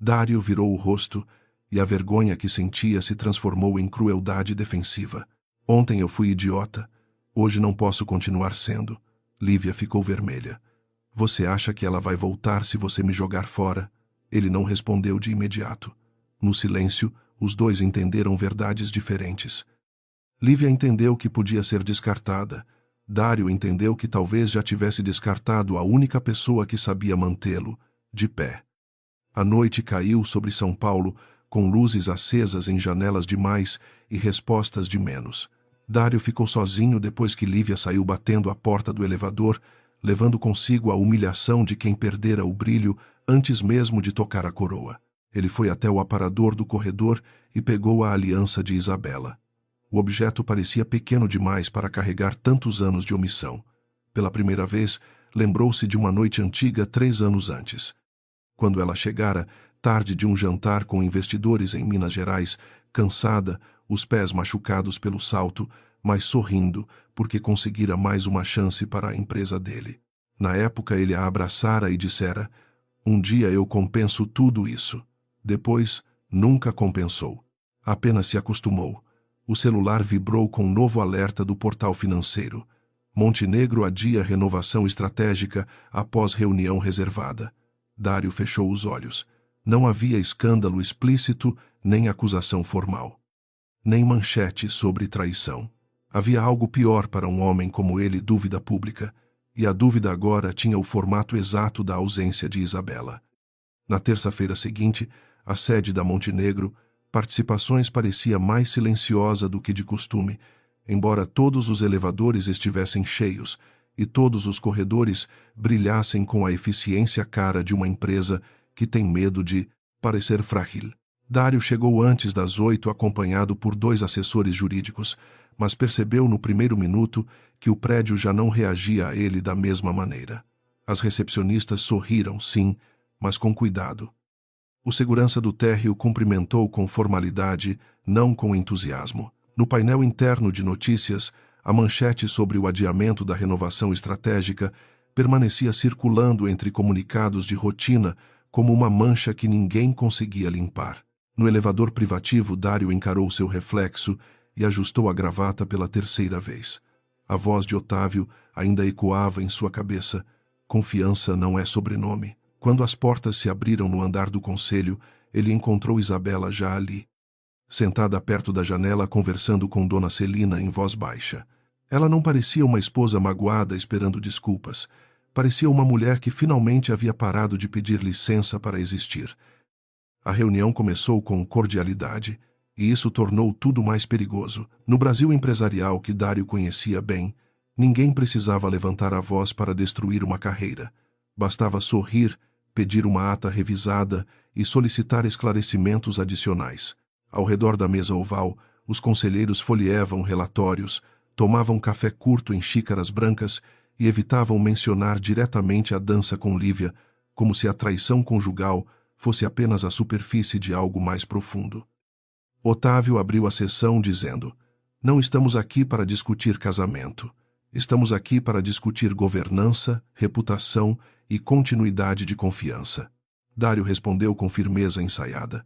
Dário virou o rosto e a vergonha que sentia se transformou em crueldade defensiva. Ontem eu fui idiota. Hoje não posso continuar sendo. Lívia ficou vermelha. Você acha que ela vai voltar se você me jogar fora? Ele não respondeu de imediato. No silêncio, os dois entenderam verdades diferentes. Lívia entendeu que podia ser descartada. Dário entendeu que talvez já tivesse descartado a única pessoa que sabia mantê-lo, de pé. A noite caiu sobre São Paulo, com luzes acesas em janelas de mais e respostas de menos. Dário ficou sozinho depois que Lívia saiu batendo a porta do elevador, levando consigo a humilhação de quem perdera o brilho antes mesmo de tocar a coroa. Ele foi até o aparador do corredor e pegou a aliança de Isabela. O objeto parecia pequeno demais para carregar tantos anos de omissão. Pela primeira vez, lembrou-se de uma noite antiga 3 anos antes. Quando ela chegara, tarde de um jantar com investidores em Minas Gerais, cansada, os pés machucados pelo salto, mas sorrindo, porque conseguira mais uma chance para a empresa dele. Na época ele a abraçara e dissera, um dia eu compenso tudo isso. Depois, nunca compensou. Apenas se acostumou. O celular vibrou com um novo alerta do portal financeiro. Montenegro adia renovação estratégica após reunião reservada. Dário fechou os olhos. Não havia escândalo explícito, nem acusação formal. Nem manchete sobre traição. Havia algo pior para um homem como ele, dúvida pública. E a dúvida agora tinha o formato exato da ausência de Isabela. Na terça-feira seguinte, a sede da Montenegro, Participações parecia mais silenciosa do que de costume, embora todos os elevadores estivessem cheios e todos os corredores brilhassem com a eficiência cara de uma empresa que tem medo de parecer frágil. Dário chegou antes das 8 acompanhado por 2 assessores jurídicos, mas percebeu no primeiro minuto que o prédio já não reagia a ele da mesma maneira. As recepcionistas sorriram, sim, mas com cuidado. O segurança do térreo cumprimentou com formalidade, não com entusiasmo. No painel interno de notícias, a manchete sobre o adiamento da renovação estratégica permanecia circulando entre comunicados de rotina como uma mancha que ninguém conseguia limpar. No elevador privativo, Dário encarou seu reflexo e ajustou a gravata pela terceira vez. A voz de Otávio ainda ecoava em sua cabeça. Confiança não é sobrenome. Quando as portas se abriram no andar do conselho, ele encontrou Isabela já ali, sentada perto da janela conversando com Dona Celina em voz baixa. Ela não parecia uma esposa magoada esperando desculpas. Parecia uma mulher que finalmente havia parado de pedir licença para existir. A reunião começou com cordialidade, e isso tornou tudo mais perigoso. No Brasil empresarial que Dário conhecia bem, ninguém precisava levantar a voz para destruir uma carreira. Bastava sorrir, pedir uma ata revisada e solicitar esclarecimentos adicionais. Ao redor da mesa oval, os conselheiros folheavam relatórios, tomavam café curto em xícaras brancas e evitavam mencionar diretamente a dança com Lívia, como se a traição conjugal fosse apenas a superfície de algo mais profundo. Otávio abriu a sessão dizendo: "Não estamos aqui para discutir casamento. Estamos aqui para discutir governança, reputação e continuidade de confiança." Dário respondeu com firmeza ensaiada: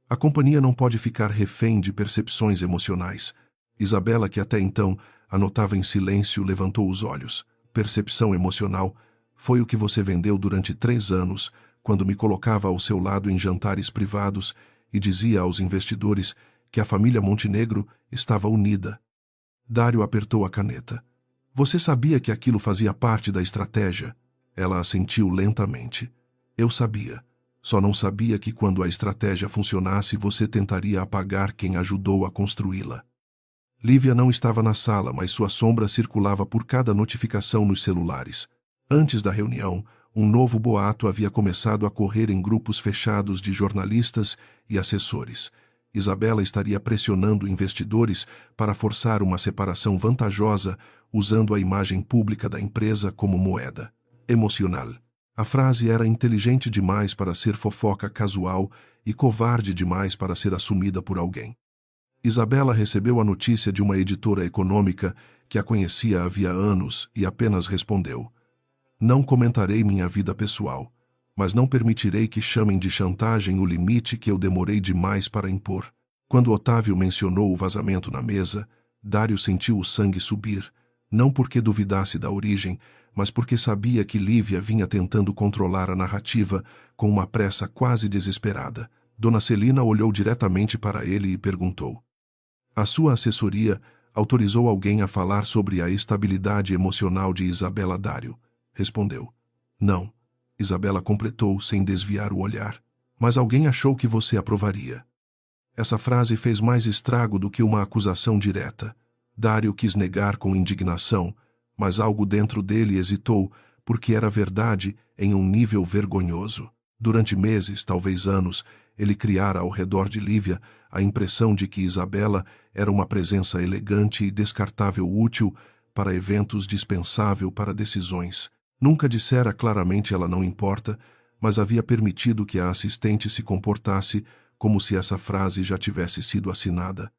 "A companhia não pode ficar refém de percepções emocionais." Isabela, que até então anotava em silêncio, levantou os olhos. "Percepção emocional foi o que você vendeu durante 3 anos, quando me colocava ao seu lado em jantares privados e dizia aos investidores que a família Montenegro estava unida." Dário apertou a caneta. "Você sabia que aquilo fazia parte da estratégia?" Ela assentiu lentamente. "Eu sabia. Só não sabia que quando a estratégia funcionasse você tentaria apagar quem ajudou a construí-la." Lívia não estava na sala, mas sua sombra circulava por cada notificação nos celulares. Antes da reunião, um novo boato havia começado a correr em grupos fechados de jornalistas e assessores. Isabela estaria pressionando investidores para forçar uma separação vantajosa, usando a imagem pública da empresa como moeda. Emocional. A frase era inteligente demais para ser fofoca casual e covarde demais para ser assumida por alguém. Isabela recebeu a notícia de uma editora econômica que a conhecia havia anos e apenas respondeu: "Não comentarei minha vida pessoal, mas não permitirei que chamem de chantagem o limite que eu demorei demais para impor." Quando Otávio mencionou o vazamento na mesa, Dário sentiu o sangue subir, não porque duvidasse da origem, mas porque sabia que Lívia vinha tentando controlar a narrativa com uma pressa quase desesperada. Dona Celina olhou diretamente para ele e perguntou: "A sua assessoria autorizou alguém a falar sobre a estabilidade emocional de Isabela?" Dário respondeu: "Não." Isabela completou sem desviar o olhar: "Mas alguém achou que você aprovaria." Essa frase fez mais estrago do que uma acusação direta. Dário quis negar com indignação, mas algo dentro dele hesitou, porque era verdade em um nível vergonhoso. Durante meses, talvez anos, ele criara ao redor de Lívia a impressão de que Isabela era uma presença elegante e descartável, útil para eventos, dispensável para decisões. Nunca dissera claramente "ela não importa", mas havia permitido que a assistente se comportasse como se essa frase já tivesse sido assinada.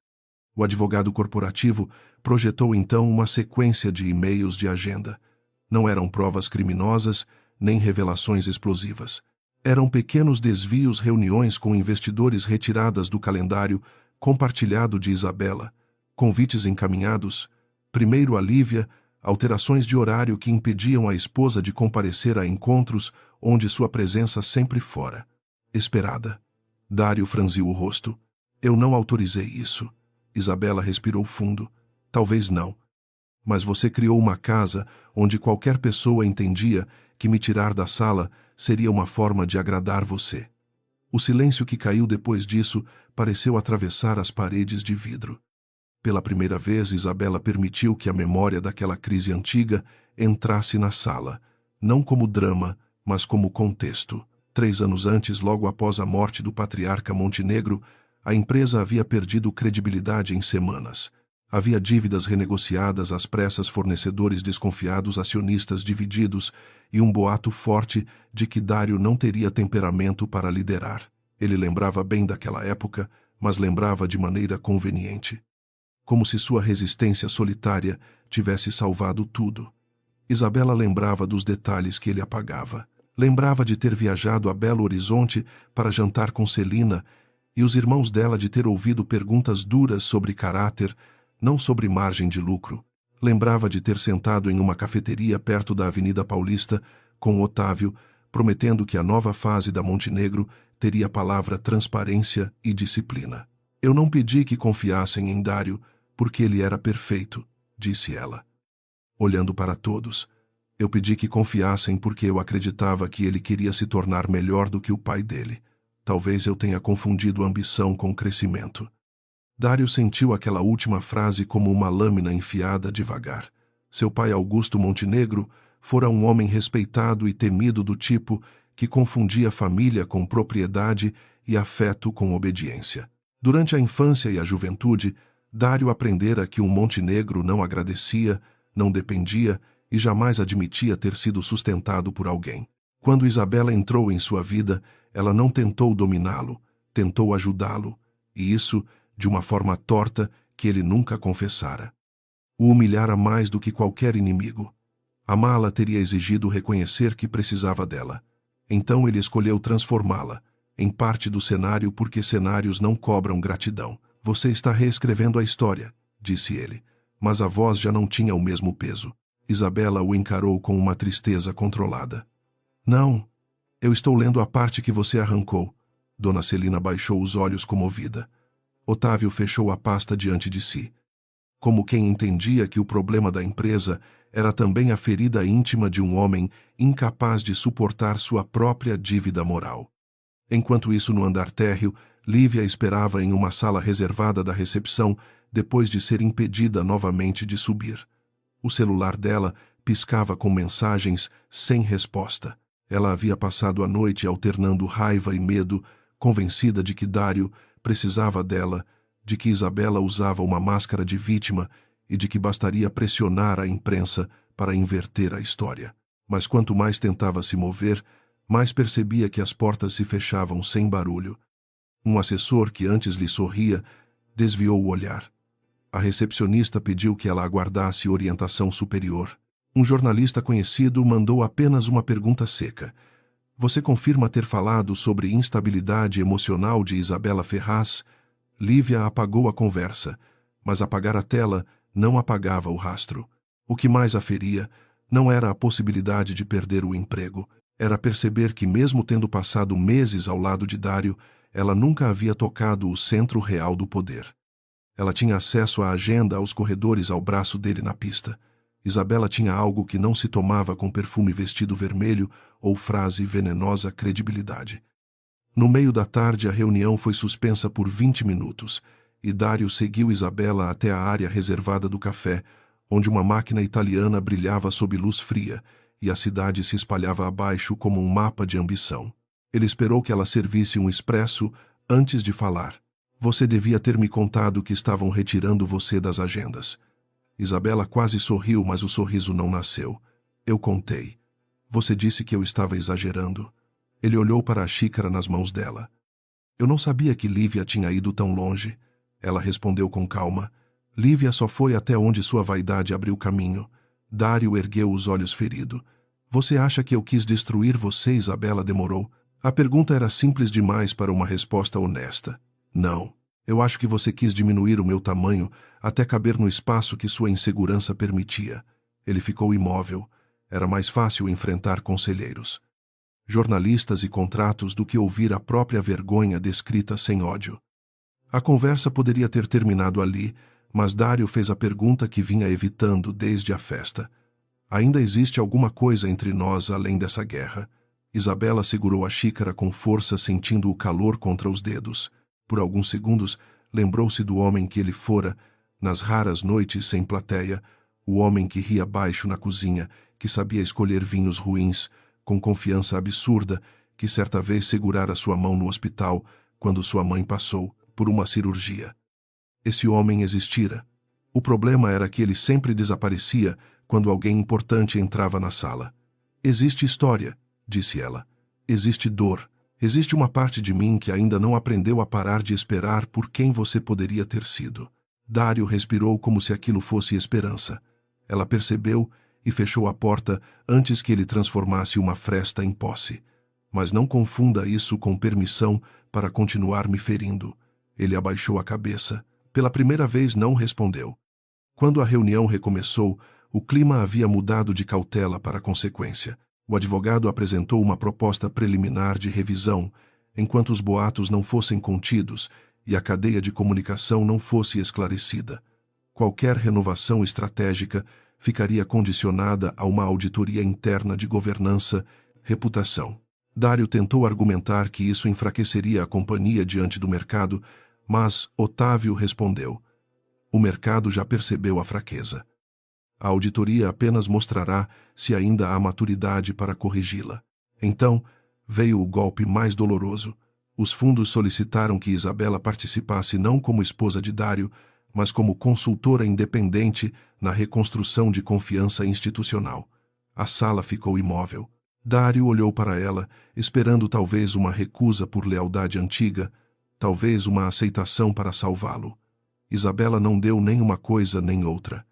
O advogado corporativo projetou então uma sequência de e-mails de agenda. Não eram provas criminosas, nem revelações explosivas. Eram pequenos desvios, reuniões com investidores retiradas do calendário compartilhado de Isabela, convites encaminhados, primeiro a Lívia, alterações de horário que impediam a esposa de comparecer a encontros onde sua presença sempre fora esperada. Dário franziu o rosto. "Eu não autorizei isso." Isabela respirou fundo. "Talvez não. Mas você criou uma casa onde qualquer pessoa entendia que me tirar da sala seria uma forma de agradar você." O silêncio que caiu depois disso pareceu atravessar as paredes de vidro. Pela primeira vez, Isabela permitiu que a memória daquela crise antiga entrasse na sala, não como drama, mas como contexto. 3 anos antes, logo após a morte do patriarca Montenegro, a empresa havia perdido credibilidade em semanas. Havia dívidas renegociadas às pressas, fornecedores desconfiados, acionistas divididos e um boato forte de que Dário não teria temperamento para liderar. Ele lembrava bem daquela época, mas lembrava de maneira conveniente. Como se sua resistência solitária tivesse salvado tudo. Isabela lembrava dos detalhes que ele apagava. Lembrava de ter viajado a Belo Horizonte para jantar com Celina e os irmãos dela de ter ouvido perguntas duras sobre caráter, não sobre margem de lucro. Lembrava de ter sentado em uma cafeteria perto da Avenida Paulista com Otávio, prometendo que a nova fase da Montenegro teria a palavra transparência e disciplina. Eu não pedi que confiassem em Dário, porque ele era perfeito, disse ela. Olhando para todos, eu pedi que confiassem porque eu acreditava que ele queria se tornar melhor do que o pai dele. Talvez eu tenha confundido ambição com crescimento. Dário sentiu aquela última frase como uma lâmina enfiada devagar. Seu pai Augusto Montenegro fora um homem respeitado e temido do tipo que confundia família com propriedade e afeto com obediência. Durante a infância e a juventude, Dário aprendera que um Montenegro não agradecia, não dependia e jamais admitia ter sido sustentado por alguém. Quando Isabela entrou em sua vida, ela não tentou dominá-lo, tentou ajudá-lo, e isso de uma forma torta que ele nunca confessara. O humilhara mais do que qualquer inimigo. Amá-la teria exigido reconhecer que precisava dela. Então ele escolheu transformá-la, em parte do cenário porque cenários não cobram gratidão. Você está reescrevendo a história, disse ele, mas a voz já não tinha o mesmo peso. Isabela o encarou com uma tristeza controlada. Não, eu estou lendo a parte que você arrancou. Dona Celina baixou os olhos comovida. Otávio fechou a pasta diante de si. Como quem entendia que o problema da empresa era também a ferida íntima de um homem incapaz de suportar sua própria dívida moral. Enquanto isso, no andar térreo, Lívia esperava em uma sala reservada da recepção depois de ser impedida novamente de subir. O celular dela piscava com mensagens sem resposta. Ela havia passado a noite alternando raiva e medo, convencida de que Dário precisava dela, de que Isabela usava uma máscara de vítima e de que bastaria pressionar a imprensa para inverter a história. Mas quanto mais tentava se mover, mais percebia que as portas se fechavam sem barulho. Um assessor que antes lhe sorria desviou o olhar. A recepcionista pediu que ela aguardasse orientação superior. Um jornalista conhecido mandou apenas uma pergunta seca. Você confirma ter falado sobre instabilidade emocional de Isabela Ferraz? Lívia apagou a conversa, mas apagar a tela não apagava o rastro. O que mais a feria não era a possibilidade de perder o emprego, era perceber que, mesmo tendo passado meses ao lado de Dário, ela nunca havia tocado o centro real do poder. Ela tinha acesso à agenda, aos corredores, ao braço dele na pista. Isabela tinha algo que não se tomava com perfume vestido vermelho ou frase venenosa credibilidade. No meio da tarde, a reunião foi suspensa por 20 minutos, e Dário seguiu Isabela até a área reservada do café, onde uma máquina italiana brilhava sob luz fria, e a cidade se espalhava abaixo como um mapa de ambição. Ele esperou que ela servisse um expresso antes de falar. Você devia ter me contado que estavam retirando você das agendas. Isabela quase sorriu, mas o sorriso não nasceu. Eu contei. Você disse que eu estava exagerando. Ele olhou para a xícara nas mãos dela. Eu não sabia que Lívia tinha ido tão longe. Ela respondeu com calma. Lívia só foi até onde sua vaidade abriu caminho. Dário ergueu os olhos ferido. Você acha que eu quis destruir você? Isabela demorou. A pergunta era simples demais para uma resposta honesta. Não. Eu acho que você quis diminuir o meu tamanho até caber no espaço que sua insegurança permitia. Ele ficou imóvel. Era mais fácil enfrentar conselheiros, jornalistas e contratos do que ouvir a própria vergonha descrita sem ódio. A conversa poderia ter terminado ali, mas Dário fez a pergunta que vinha evitando desde a festa. Ainda existe alguma coisa entre nós além dessa guerra? Isabela segurou a xícara com força, sentindo o calor contra os dedos. Por alguns segundos, lembrou-se do homem que ele fora, nas raras noites sem plateia, o homem que ria baixo na cozinha, que sabia escolher vinhos ruins, com confiança absurda, que certa vez segurara sua mão no hospital, quando sua mãe passou por uma cirurgia. Esse homem existira. O problema era que ele sempre desaparecia quando alguém importante entrava na sala. Existe história, disse ela. Existe dor. Existe uma parte de mim que ainda não aprendeu a parar de esperar por quem você poderia ter sido. Dário respirou como se aquilo fosse esperança. Ela percebeu e fechou a porta antes que ele transformasse uma fresta em posse. Mas não confunda isso com permissão para continuar me ferindo. Ele abaixou a cabeça. Pela primeira vez não respondeu. Quando a reunião recomeçou, o clima havia mudado de cautela para consequência. O advogado apresentou uma proposta preliminar de revisão, enquanto os boatos não fossem contidos e a cadeia de comunicação não fosse esclarecida. Qualquer renovação estratégica ficaria condicionada a uma auditoria interna de governança, reputação. Dário tentou argumentar que isso enfraqueceria a companhia diante do mercado, mas Otávio respondeu: o mercado já percebeu a fraqueza. A auditoria apenas mostrará se ainda há maturidade para corrigi-la. Então, veio o golpe mais doloroso. Os fundos solicitaram que Isabela participasse não como esposa de Dário, mas como consultora independente na reconstrução de confiança institucional. A sala ficou imóvel. Dário olhou para ela, esperando talvez uma recusa por lealdade antiga, talvez uma aceitação para salvá-lo. Isabela não deu nem uma coisa nem outra.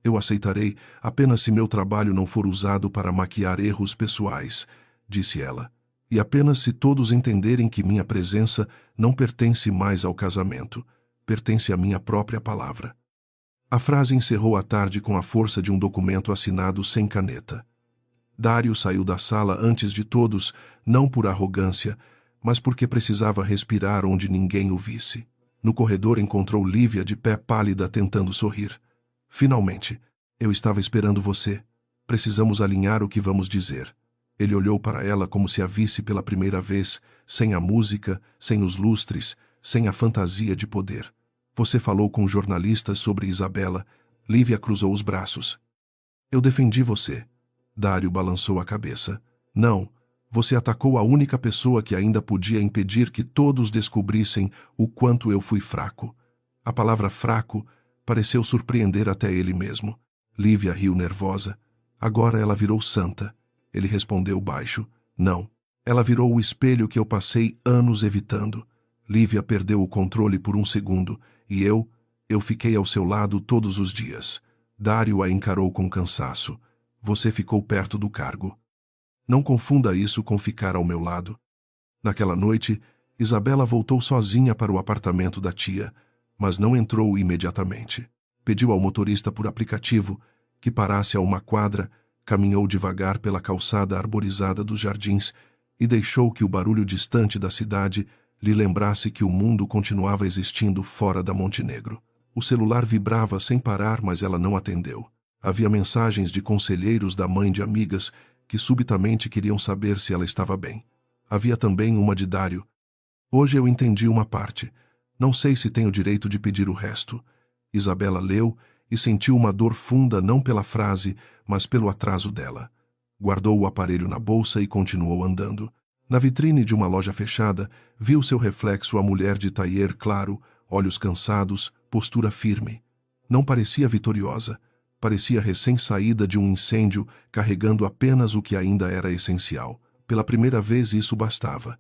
Eu aceitarei apenas se meu trabalho não for usado para maquiar erros pessoais, disse ela, e apenas se todos entenderem que minha presença não pertence mais ao casamento, pertence à minha própria palavra. A frase encerrou a tarde com a força de um documento assinado sem caneta. Dário saiu da sala antes de todos, não por arrogância, mas porque precisava respirar onde ninguém o visse. No corredor encontrou Lívia de pé pálida tentando sorrir. Finalmente, eu estava esperando você. Precisamos alinhar o que vamos dizer. Ele olhou para ela como se a visse pela primeira vez, sem a música, sem os lustres, sem a fantasia de poder. Você falou com jornalistas sobre Isabela. Lívia cruzou os braços. Eu defendi você. Dário balançou a cabeça. Não, você atacou a única pessoa que ainda podia impedir que todos descobrissem o quanto eu fui fraco. A palavra fraco pareceu surpreender até ele mesmo. Lívia riu nervosa. Agora ela virou santa. Ele respondeu baixo. Não. Ela virou o espelho que eu passei anos evitando. Lívia perdeu o controle por um segundo, e eu fiquei ao seu lado todos os dias. Dário a encarou com cansaço. Você ficou perto do cargo. Não confunda isso com ficar ao meu lado. Naquela noite, Isabela voltou sozinha para o apartamento da tia, mas não entrou imediatamente. Pediu ao motorista por aplicativo que parasse a uma quadra, caminhou devagar pela calçada arborizada dos jardins e deixou que o barulho distante da cidade lhe lembrasse que o mundo continuava existindo fora da Montenegro. O celular vibrava sem parar, mas ela não atendeu. Havia mensagens de conselheiros da mãe de amigas que subitamente queriam saber se ela estava bem. Havia também uma de Dário. Hoje eu entendi uma parte. Não sei se tenho direito de pedir o resto. Isabela leu e sentiu uma dor funda não pela frase, mas pelo atraso dela. Guardou o aparelho na bolsa e continuou andando. Na vitrine de uma loja fechada, viu seu reflexo a mulher de taier claro, olhos cansados, postura firme. Não parecia vitoriosa. Parecia recém-saída de um incêndio, carregando apenas o que ainda era essencial. Pela primeira vez isso bastava.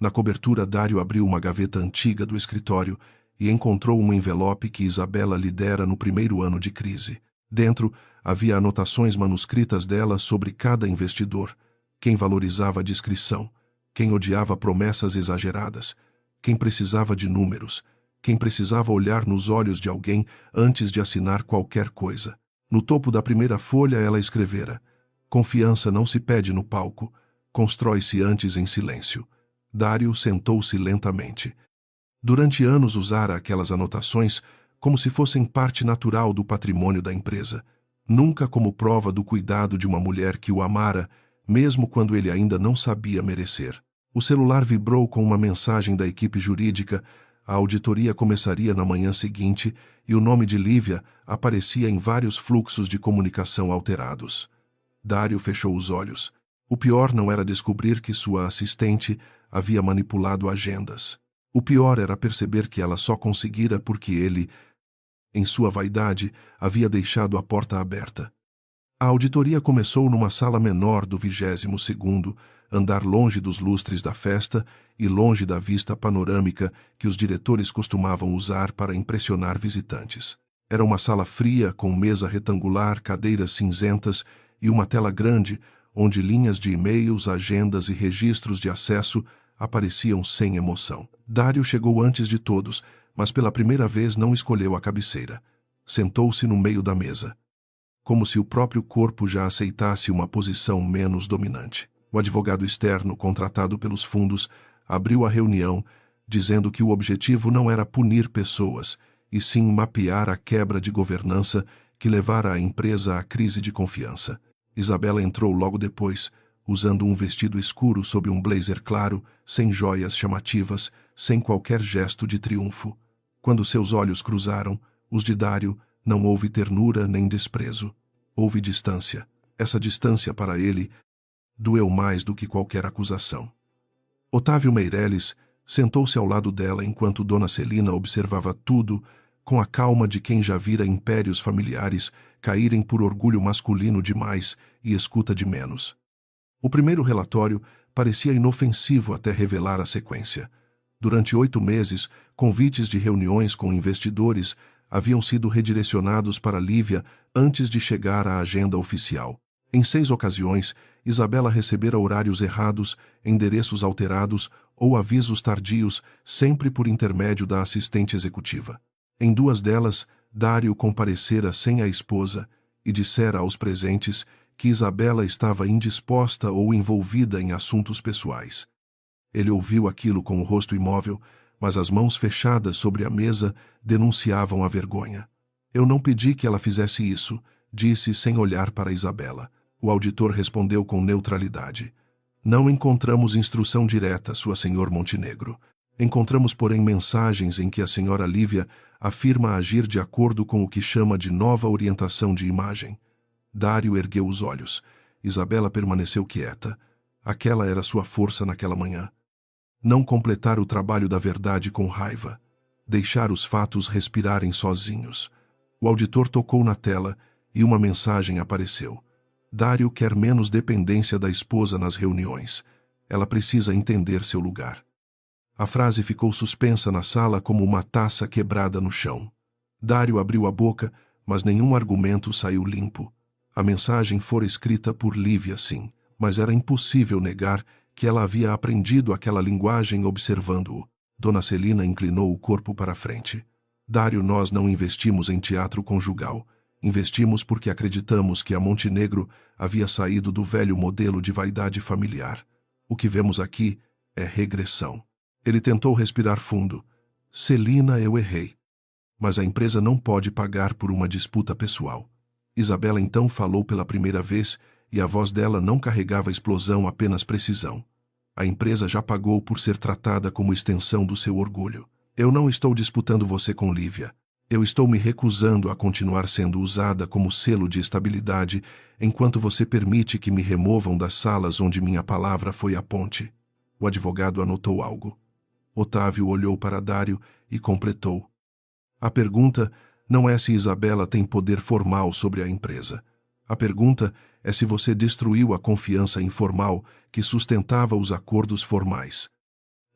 Na cobertura, Dário abriu uma gaveta antiga do escritório e encontrou um envelope que Isabela lhe dera no primeiro ano de crise. Dentro, havia anotações manuscritas dela sobre cada investidor, quem valorizava a discrição, quem odiava promessas exageradas, quem precisava de números, quem precisava olhar nos olhos de alguém antes de assinar qualquer coisa. No topo da primeira folha ela escrevera: confiança não se pede no palco, constrói-se antes em silêncio. Dário sentou-se lentamente. Durante anos usara aquelas anotações como se fossem parte natural do patrimônio da empresa, nunca como prova do cuidado de uma mulher que o amara, mesmo quando ele ainda não sabia merecer. O celular vibrou com uma mensagem da equipe jurídica. A auditoria começaria na manhã seguinte e o nome de Lívia aparecia em vários fluxos de comunicação alterados. Dário fechou os olhos. O pior não era descobrir que sua assistente havia manipulado agendas. O pior era perceber que ela só conseguira porque ele, em sua vaidade, havia deixado a porta aberta. A auditoria começou numa sala menor do 22º, andar longe dos lustres da festa e longe da vista panorâmica que os diretores costumavam usar para impressionar visitantes. Era uma sala fria, com mesa retangular, cadeiras cinzentas e uma tela grande, onde linhas de e-mails, agendas e registros de acesso apareciam sem emoção. Dário chegou antes de todos, mas pela primeira vez não escolheu a cabeceira. Sentou-se no meio da mesa, como se o próprio corpo já aceitasse uma posição menos dominante. O advogado externo, contratado pelos fundos, abriu a reunião, dizendo que o objetivo não era punir pessoas, e sim mapear a quebra de governança que levara a empresa à crise de confiança. Isabela entrou logo depois, usando um vestido escuro sob um blazer claro, sem joias chamativas, sem qualquer gesto de triunfo. Quando seus olhos cruzaram, os de Dário, não houve ternura nem desprezo. Houve distância. Essa distância para ele doeu mais do que qualquer acusação. Otávio Meireles sentou-se ao lado dela enquanto Dona Celina observava tudo com a calma de quem já vira impérios familiares caírem por orgulho masculino demais e escuta de menos. O primeiro relatório parecia inofensivo até revelar a sequência. Durante 8 meses, convites de reuniões com investidores haviam sido redirecionados para Lívia antes de chegar à agenda oficial. Em 6 ocasiões, Isabela recebera horários errados, endereços alterados ou avisos tardios, sempre por intermédio da assistente executiva. Em 2 delas, Dário comparecera sem a esposa e dissera aos presentes que Isabela estava indisposta ou envolvida em assuntos pessoais. Ele ouviu aquilo com o rosto imóvel, mas as mãos fechadas sobre a mesa denunciavam a vergonha. Eu não pedi que ela fizesse isso, disse sem olhar para Isabela. O auditor respondeu com neutralidade. Não encontramos instrução direta, Sua Senhor Montenegro. Encontramos, porém, mensagens em que a senhora Lívia afirma agir de acordo com o que chama de nova orientação de imagem. Dário ergueu os olhos. Isabela permaneceu quieta. Aquela era sua força naquela manhã. Não completar o trabalho da verdade com raiva. Deixar os fatos respirarem sozinhos. O auditor tocou na tela e uma mensagem apareceu. Dário quer menos dependência da esposa nas reuniões. Ela precisa entender seu lugar. A frase ficou suspensa na sala como uma taça quebrada no chão. Dário abriu a boca, mas nenhum argumento saiu limpo. A mensagem fora escrita por Lívia, sim, mas era impossível negar que ela havia aprendido aquela linguagem observando-o. Dona Celina inclinou o corpo para a frente. Dário, nós não investimos em teatro conjugal. Investimos porque acreditamos que a Montenegro havia saído do velho modelo de vaidade familiar. O que vemos aqui é regressão. Ele tentou respirar fundo. Celina, eu errei. Mas a empresa não pode pagar por uma disputa pessoal. Isabela então falou pela primeira vez e a voz dela não carregava explosão, apenas precisão. A empresa já pagou por ser tratada como extensão do seu orgulho. Eu não estou disputando você com Lívia. Eu estou me recusando a continuar sendo usada como selo de estabilidade enquanto você permite que me removam das salas onde minha palavra foi a ponte. O advogado anotou algo. Otávio olhou para Dário e completou. A pergunta não é se Isabela tem poder formal sobre a empresa. A pergunta é se você destruiu a confiança informal que sustentava os acordos formais.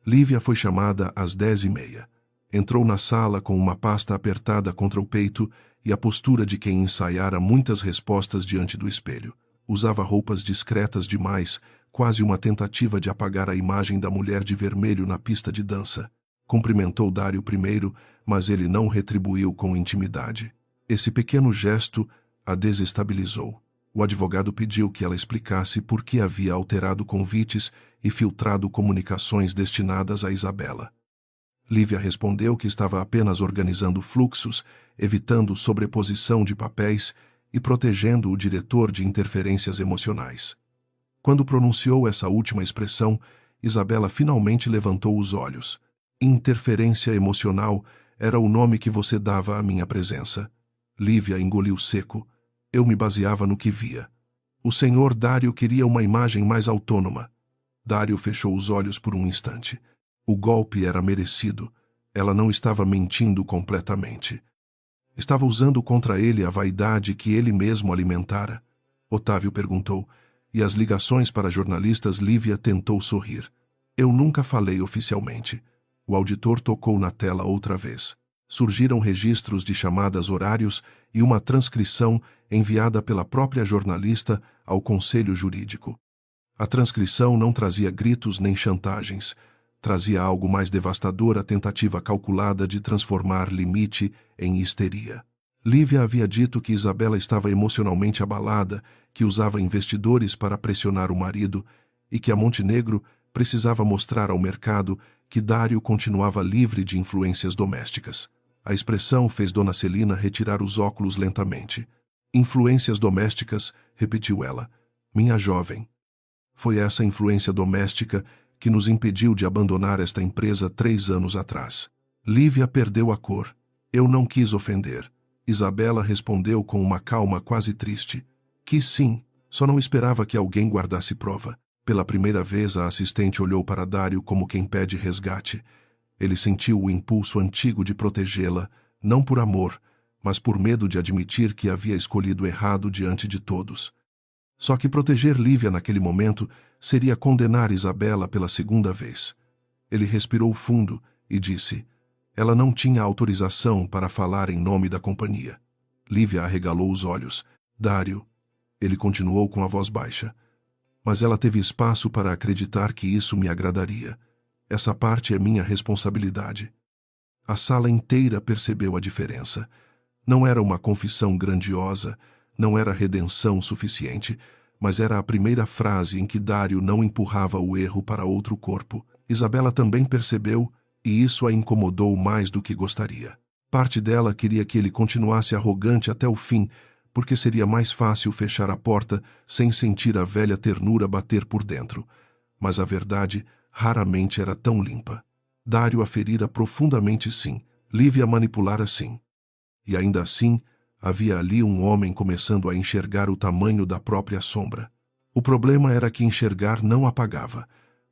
Lívia foi chamada às 10h30. Entrou na sala com uma pasta apertada contra o peito e a postura de quem ensaiara muitas respostas diante do espelho. Usava roupas discretas demais, quase uma tentativa de apagar a imagem da mulher de vermelho na pista de dança. Cumprimentou Dário primeiro, mas ele não retribuiu com intimidade. Esse pequeno gesto a desestabilizou. O advogado pediu que ela explicasse por que havia alterado convites e filtrado comunicações destinadas a Isabela. Lívia respondeu que estava apenas organizando fluxos, evitando sobreposição de papéis e protegendo o diretor de interferências emocionais. Quando pronunciou essa última expressão, Isabela finalmente levantou os olhos. Interferência emocional era o nome que você dava à minha presença. Lívia engoliu seco. Eu me baseava no que via. O senhor Dário queria uma imagem mais autônoma. Dário fechou os olhos por um instante. O golpe era merecido. Ela não estava mentindo completamente. Estava usando contra ele a vaidade que ele mesmo alimentara. Otávio perguntou, E as ligações para jornalistas. Lívia tentou sorrir. Eu nunca falei oficialmente. O auditor tocou na tela outra vez. Surgiram registros de chamadas, horários e uma transcrição enviada pela própria jornalista ao conselho jurídico. A transcrição não trazia gritos nem chantagens. Trazia algo mais devastador: a tentativa calculada de transformar limite em histeria. Lívia havia dito que Isabela estava emocionalmente abalada, que usava investidores para pressionar o marido e que a Montenegro precisava mostrar ao mercado que Dário continuava livre de influências domésticas. A expressão fez Dona Celina retirar os óculos lentamente. Influências domésticas, repetiu ela. Minha jovem. Foi essa influência doméstica que nos impediu de abandonar esta empresa 3 anos atrás. Lívia perdeu a cor. Eu não quis ofender. Isabela respondeu com uma calma quase triste. Quis sim, só não esperava que alguém guardasse prova. Pela primeira vez a assistente olhou para Dário como quem pede resgate. Ele sentiu o impulso antigo de protegê-la, não por amor, mas por medo de admitir que havia escolhido errado diante de todos. Só que proteger Lívia naquele momento seria condenar Isabela pela segunda vez. Ele respirou fundo e disse: ela não tinha autorização para falar em nome da companhia. Lívia arregalou os olhos. Dário. Ele continuou com a voz baixa. Mas ela teve espaço para acreditar que isso me agradaria. Essa parte é minha responsabilidade. A sala inteira percebeu a diferença. Não era uma confissão grandiosa, não era redenção suficiente, mas era a primeira frase em que Dário não empurrava o erro para outro corpo. Isabela também percebeu, e isso a incomodou mais do que gostaria. Parte dela queria que ele continuasse arrogante até o fim, porque seria mais fácil fechar a porta sem sentir a velha ternura bater por dentro. Mas a verdade raramente era tão limpa. Dário a ferira profundamente, sim. Lívia manipulara, sim. E ainda assim, havia ali um homem começando a enxergar o tamanho da própria sombra. O problema era que enxergar não apagava.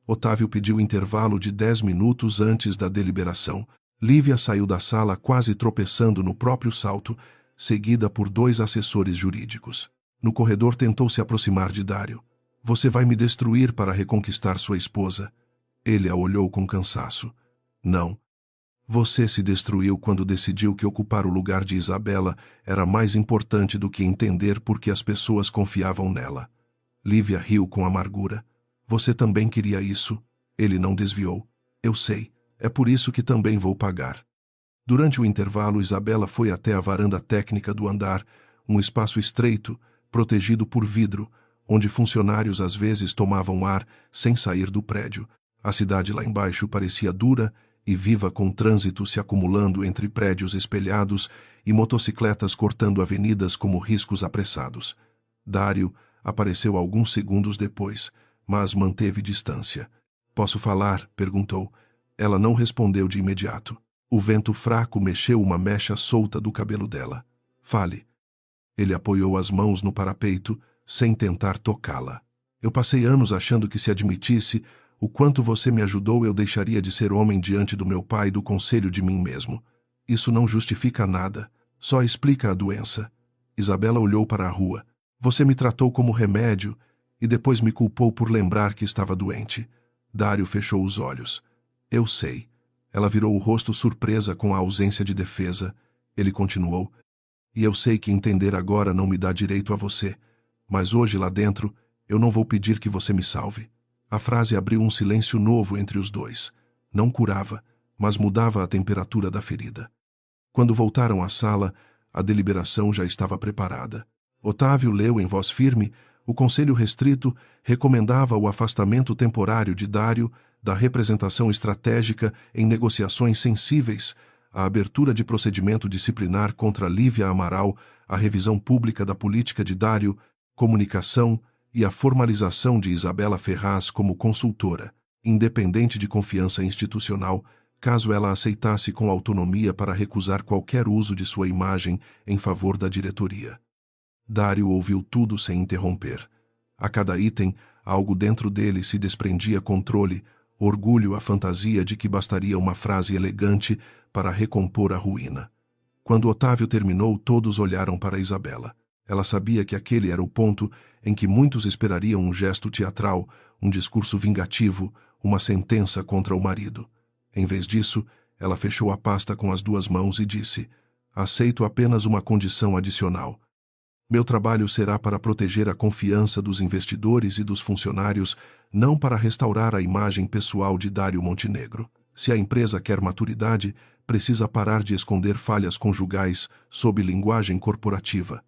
Otávio pediu intervalo de 10 minutos antes da deliberação. Lívia saiu da sala quase tropeçando no próprio salto, seguida por 2 assessores jurídicos. No corredor tentou se aproximar de Dário. Você vai me destruir para reconquistar sua esposa. Ele a olhou com cansaço. Não. Você se destruiu quando decidiu que ocupar o lugar de Isabela era mais importante do que entender por que as pessoas confiavam nela. Lívia riu com amargura. Você também queria isso. Ele não desviou. Eu sei. É por isso que também vou pagar. Durante o intervalo, Isabela foi até a varanda técnica do andar, um espaço estreito, protegido por vidro, onde funcionários às vezes tomavam ar sem sair do prédio. A cidade lá embaixo parecia dura e viva, com trânsito se acumulando entre prédios espelhados e motocicletas cortando avenidas como riscos apressados. Dário apareceu alguns segundos depois, mas manteve distância. Posso falar? Perguntou. Ela não respondeu de imediato. O vento fraco mexeu uma mecha solta do cabelo dela. Fale. Ele apoiou as mãos no parapeito, sem tentar tocá-la. Eu passei anos achando que se admitisse o quanto você me ajudou, eu deixaria de ser homem diante do meu pai e do conselho de mim mesmo. Isso não justifica nada, só explica a doença. Isabela olhou para a rua. Você me tratou como remédio e depois me culpou por lembrar que estava doente. Dário fechou os olhos. Eu sei. Ela virou o rosto surpresa com a ausência de defesa. Ele continuou. E eu sei que entender agora não me dá direito a você. Mas hoje lá dentro, eu não vou pedir que você me salve. A frase abriu um silêncio novo entre os dois. Não curava, mas mudava a temperatura da ferida. Quando voltaram à sala, a deliberação já estava preparada. Otávio leu em voz firme. O Conselho Restrito recomendava o afastamento temporário de Dário da representação estratégica em negociações sensíveis, a abertura de procedimento disciplinar contra Lívia Amaral, a revisão pública da política de Dário, comunicação e a formalização de Isabela Ferraz como consultora, independente de confiança institucional, caso ela aceitasse com autonomia para recusar qualquer uso de sua imagem em favor da diretoria. Dário ouviu tudo sem interromper. A cada item, algo dentro dele se desprendia: controle, orgulho, a fantasia de que bastaria uma frase elegante para recompor a ruína. Quando Otávio terminou, todos olharam para Isabela. Ela sabia que aquele era o ponto em que muitos esperariam um gesto teatral, um discurso vingativo, uma sentença contra o marido. Em vez disso, ela fechou a pasta com as 2 mãos e disse: aceito apenas uma condição adicional. Meu trabalho será para proteger a confiança dos investidores e dos funcionários, não para restaurar a imagem pessoal de Dário Montenegro. Se a empresa quer maturidade, precisa parar de esconder falhas conjugais sob linguagem corporativa.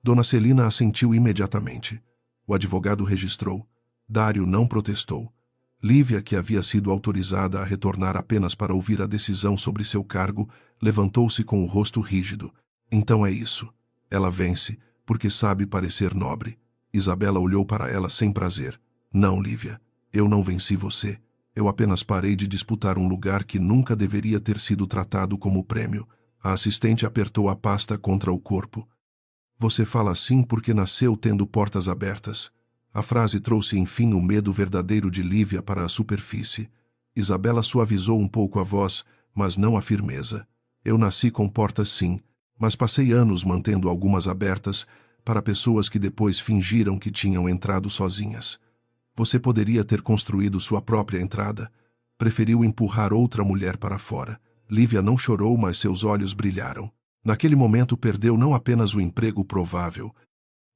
Dona Celina assentiu imediatamente. O advogado registrou. Dário não protestou. Lívia, que havia sido autorizada a retornar apenas para ouvir a decisão sobre seu cargo, levantou-se com o rosto rígido. Então é isso. Ela vence, porque sabe parecer nobre. Isabela olhou para ela sem prazer. Não, Lívia. Eu não venci você. Eu apenas parei de disputar um lugar que nunca deveria ter sido tratado como prêmio. A assistente apertou a pasta contra o corpo. Você fala assim porque nasceu tendo portas abertas. A frase trouxe enfim o medo verdadeiro de Lívia para a superfície. Isabela suavizou um pouco a voz, mas não a firmeza. Eu nasci com portas sim, mas passei anos mantendo algumas abertas para pessoas que depois fingiram que tinham entrado sozinhas. Você poderia ter construído sua própria entrada. Preferiu empurrar outra mulher para fora. Lívia não chorou, mas seus olhos brilharam. Naquele momento perdeu não apenas o emprego provável,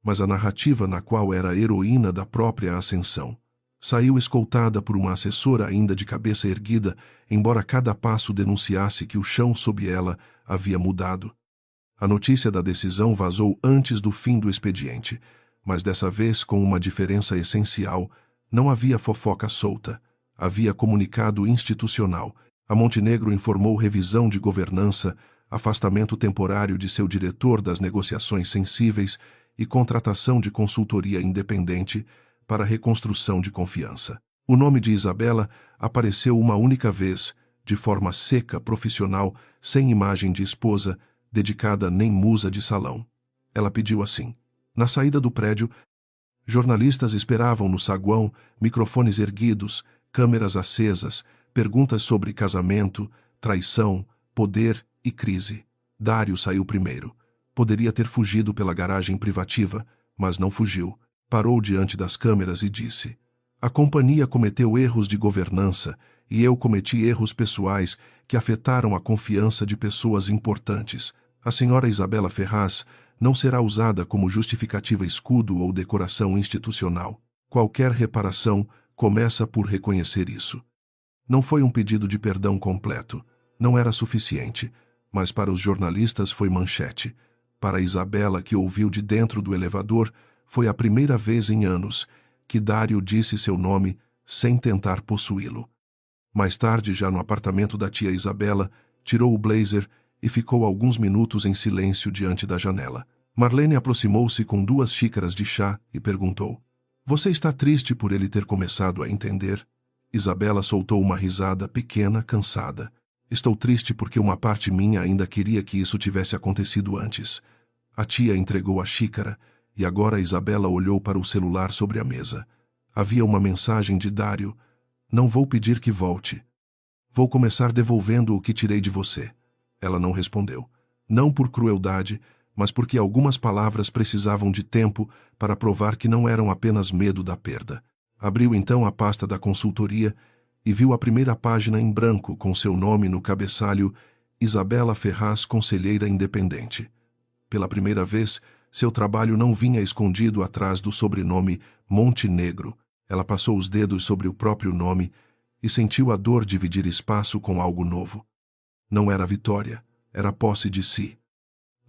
mas a narrativa na qual era a heroína da própria ascensão. Saiu escoltada por uma assessora ainda de cabeça erguida, embora cada passo denunciasse que o chão sob ela havia mudado. A notícia da decisão vazou antes do fim do expediente, mas dessa vez com uma diferença essencial. Não havia fofoca solta. Havia comunicado institucional. A Montenegro informou revisão de governança, afastamento temporário de seu diretor das negociações sensíveis e contratação de consultoria independente para reconstrução de confiança. O nome de Isabela apareceu uma única vez, de forma seca, profissional, sem imagem de esposa, dedicada nem musa de salão. Ela pediu assim. Na saída do prédio, jornalistas esperavam no saguão, microfones erguidos, câmeras acesas, perguntas sobre casamento, traição, poder e crise. Dário saiu primeiro. Poderia ter fugido pela garagem privativa, mas não fugiu. Parou diante das câmeras e disse: a companhia cometeu erros de governança e eu cometi erros pessoais que afetaram a confiança de pessoas importantes. A senhora Isabela Ferraz não será usada como justificativa escudo ou decoração institucional. Qualquer reparação começa por reconhecer isso. Não foi um pedido de perdão completo. Não era suficiente, mas para os jornalistas foi manchete. Para Isabela, que ouviu de dentro do elevador, foi a primeira vez em anos que Dário disse seu nome sem tentar possuí-lo. Mais tarde, já no apartamento da tia Isabela, tirou o blazer e ficou alguns minutos em silêncio diante da janela. Marlene aproximou-se com 2 xícaras de chá e perguntou: você está triste por ele ter começado a entender? Isabela soltou uma risada pequena, cansada. Estou triste porque uma parte minha ainda queria que isso tivesse acontecido antes. A tia entregou a xícara e agora Isabela olhou para o celular sobre a mesa. Havia uma mensagem de Dário. Não vou pedir que volte. Vou começar devolvendo o que tirei de você. Ela não respondeu. Não por crueldade, mas porque algumas palavras precisavam de tempo para provar que não eram apenas medo da perda. Abriu então a pasta da consultoria e viu a primeira página em branco com seu nome no cabeçalho: Isabela Ferraz, conselheira independente. Pela primeira vez, seu trabalho não vinha escondido atrás do sobrenome Montenegro. Ela passou os dedos sobre o próprio nome e sentiu a dor de dividir espaço com algo novo. Não era vitória, era posse de si.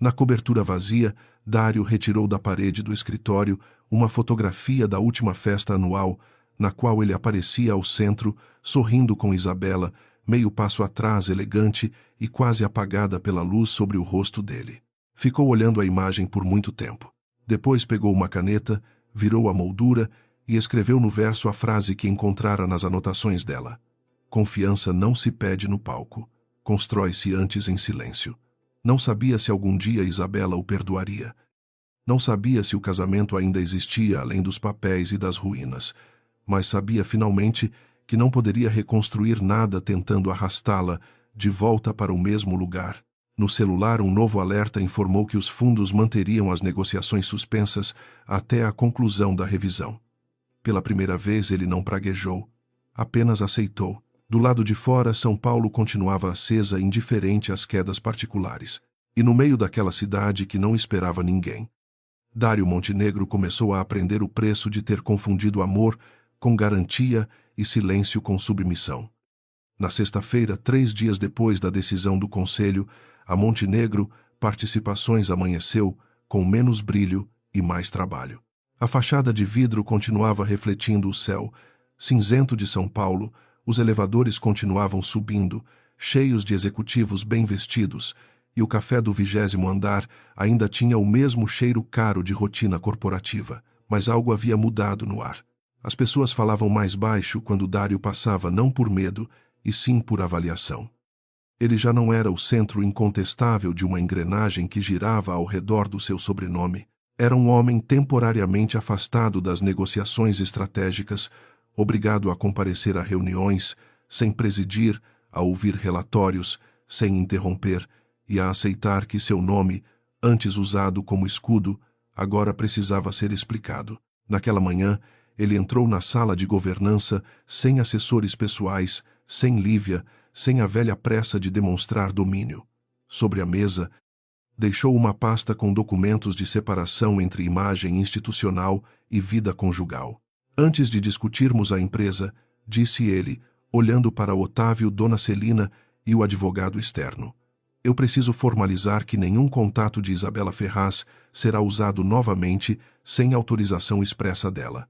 Na cobertura vazia, Dário retirou da parede do escritório uma fotografia da última festa anual, na qual ele aparecia ao centro, sorrindo com Isabela, meio passo atrás, elegante e quase apagada pela luz sobre o rosto dele. Ficou olhando a imagem por muito tempo. Depois pegou uma caneta, virou a moldura e escreveu no verso a frase que encontrara nas anotações dela: confiança não se pede no palco, constrói-se antes em silêncio. Não sabia se algum dia Isabela o perdoaria. Não sabia se o casamento ainda existia além dos papéis e das ruínas, mas sabia finalmente que não poderia reconstruir nada tentando arrastá-la de volta para o mesmo lugar. No celular, um novo alerta informou que os fundos manteriam as negociações suspensas até a conclusão da revisão. Pela primeira vez, ele não praguejou, apenas aceitou. Do lado de fora, São Paulo continuava acesa, indiferente às quedas particulares. E no meio daquela cidade que não esperava ninguém, Dário Montenegro começou a aprender o preço de ter confundido amor com garantia e silêncio com submissão. Na sexta-feira, 3 dias depois da decisão do Conselho, a Montenegro Participações amanheceu com menos brilho e mais trabalho. A fachada de vidro continuava refletindo o céu cinzento de São Paulo, os elevadores continuavam subindo, cheios de executivos bem vestidos, e o café do 20º andar ainda tinha o mesmo cheiro caro de rotina corporativa, mas algo havia mudado no ar. As pessoas falavam mais baixo quando Dário passava, não por medo, e sim por avaliação. Ele já não era o centro incontestável de uma engrenagem que girava ao redor do seu sobrenome. Era um homem temporariamente afastado das negociações estratégicas, obrigado a comparecer a reuniões, sem presidir, a ouvir relatórios, sem interromper, e a aceitar que seu nome, antes usado como escudo, agora precisava ser explicado. Naquela manhã, ele entrou na sala de governança sem assessores pessoais, sem Lívia, sem a velha pressa de demonstrar domínio. Sobre a mesa, deixou uma pasta com documentos de separação entre imagem institucional e vida conjugal. Antes de discutirmos a empresa, disse ele, olhando para Otávio, Dona Celina e o advogado externo. Eu preciso formalizar que nenhum contato de Isabela Ferraz será usado novamente sem autorização expressa dela.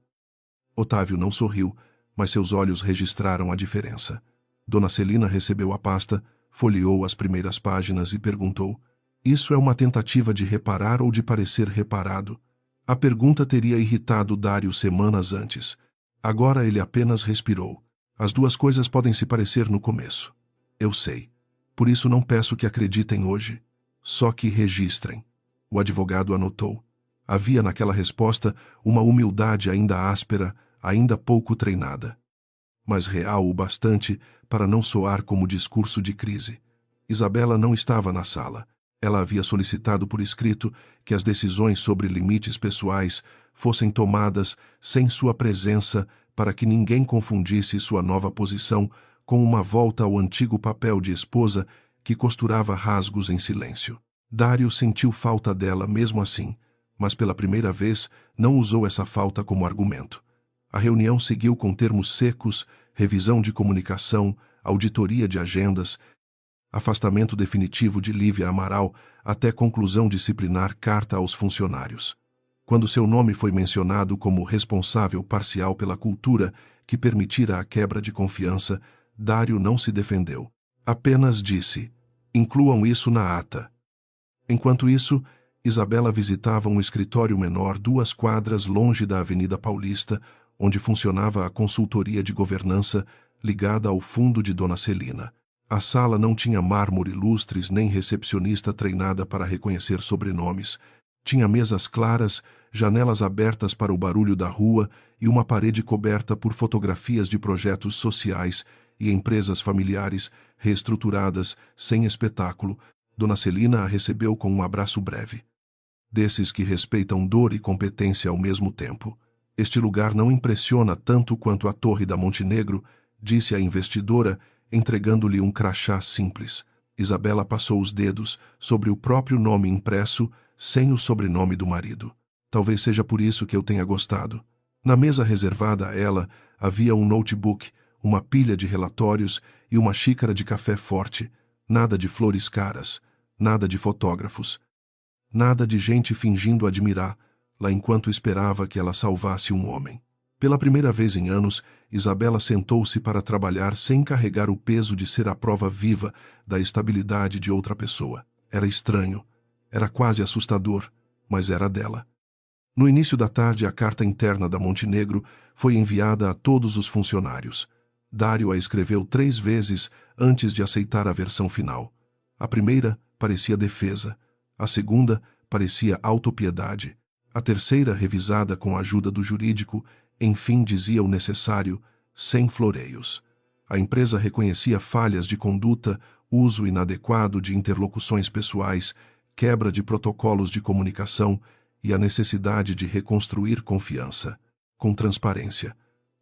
Otávio não sorriu, mas seus olhos registraram a diferença. Dona Celina recebeu a pasta, folheou as primeiras páginas e perguntou: isso é uma tentativa de reparar ou de parecer reparado? A pergunta teria irritado Dário semanas antes. Agora ele apenas respirou. As duas coisas podem se parecer no começo. Eu sei. Por isso não peço que acreditem hoje. Só que registrem. O advogado anotou. Havia naquela resposta uma humildade ainda áspera, ainda pouco treinada, mas real o bastante para não soar como discurso de crise. Isabela não estava na sala. Ela havia solicitado por escrito que as decisões sobre limites pessoais fossem tomadas sem sua presença para que ninguém confundisse sua nova posição com uma volta ao antigo papel de esposa que costurava rasgos em silêncio. Dário sentiu falta dela mesmo assim, mas pela primeira vez não usou essa falta como argumento. A reunião seguiu com termos secos, revisão de comunicação, auditoria de agendas, afastamento definitivo de Lívia Amaral até conclusão disciplinar carta aos funcionários. Quando seu nome foi mencionado como responsável parcial pela cultura que permitira a quebra de confiança, Dário não se defendeu. Apenas disse: incluam isso na ata. Enquanto isso, Isabela visitava um escritório menor 2 quadras longe da Avenida Paulista, onde funcionava a consultoria de governança ligada ao fundo de Dona Celina. A sala não tinha mármore lustres nem recepcionista treinada para reconhecer sobrenomes. Tinha mesas claras, janelas abertas para o barulho da rua e uma parede coberta por fotografias de projetos sociais e empresas familiares reestruturadas, sem espetáculo. Dona Celina a recebeu com um abraço breve. Desses que respeitam dor e competência ao mesmo tempo. Este lugar não impressiona tanto quanto a Torre da Montenegro, disse a investidora, entregando-lhe um crachá simples. Isabela passou os dedos sobre o próprio nome impresso, sem o sobrenome do marido. Talvez seja por isso que eu tenha gostado. Na mesa reservada a ela havia um notebook, uma pilha de relatórios e uma xícara de café forte. Nada de flores caras, nada de fotógrafos, nada de gente fingindo admirá-la enquanto esperava que ela salvasse um homem. Pela primeira vez em anos, Isabela sentou-se para trabalhar sem carregar o peso de ser a prova viva da estabilidade de outra pessoa. Era estranho, era quase assustador, mas era dela. No início da tarde, a carta interna da Montenegro foi enviada a todos os funcionários. Dário a escreveu 3 vezes antes de aceitar a versão final. A primeira parecia defesa, a segunda parecia autopiedade, a terceira, revisada com a ajuda do jurídico, enfim dizia o necessário, sem floreios. A empresa reconhecia falhas de conduta, uso inadequado de interlocuções pessoais, quebra de protocolos de comunicação e a necessidade de reconstruir confiança, com transparência.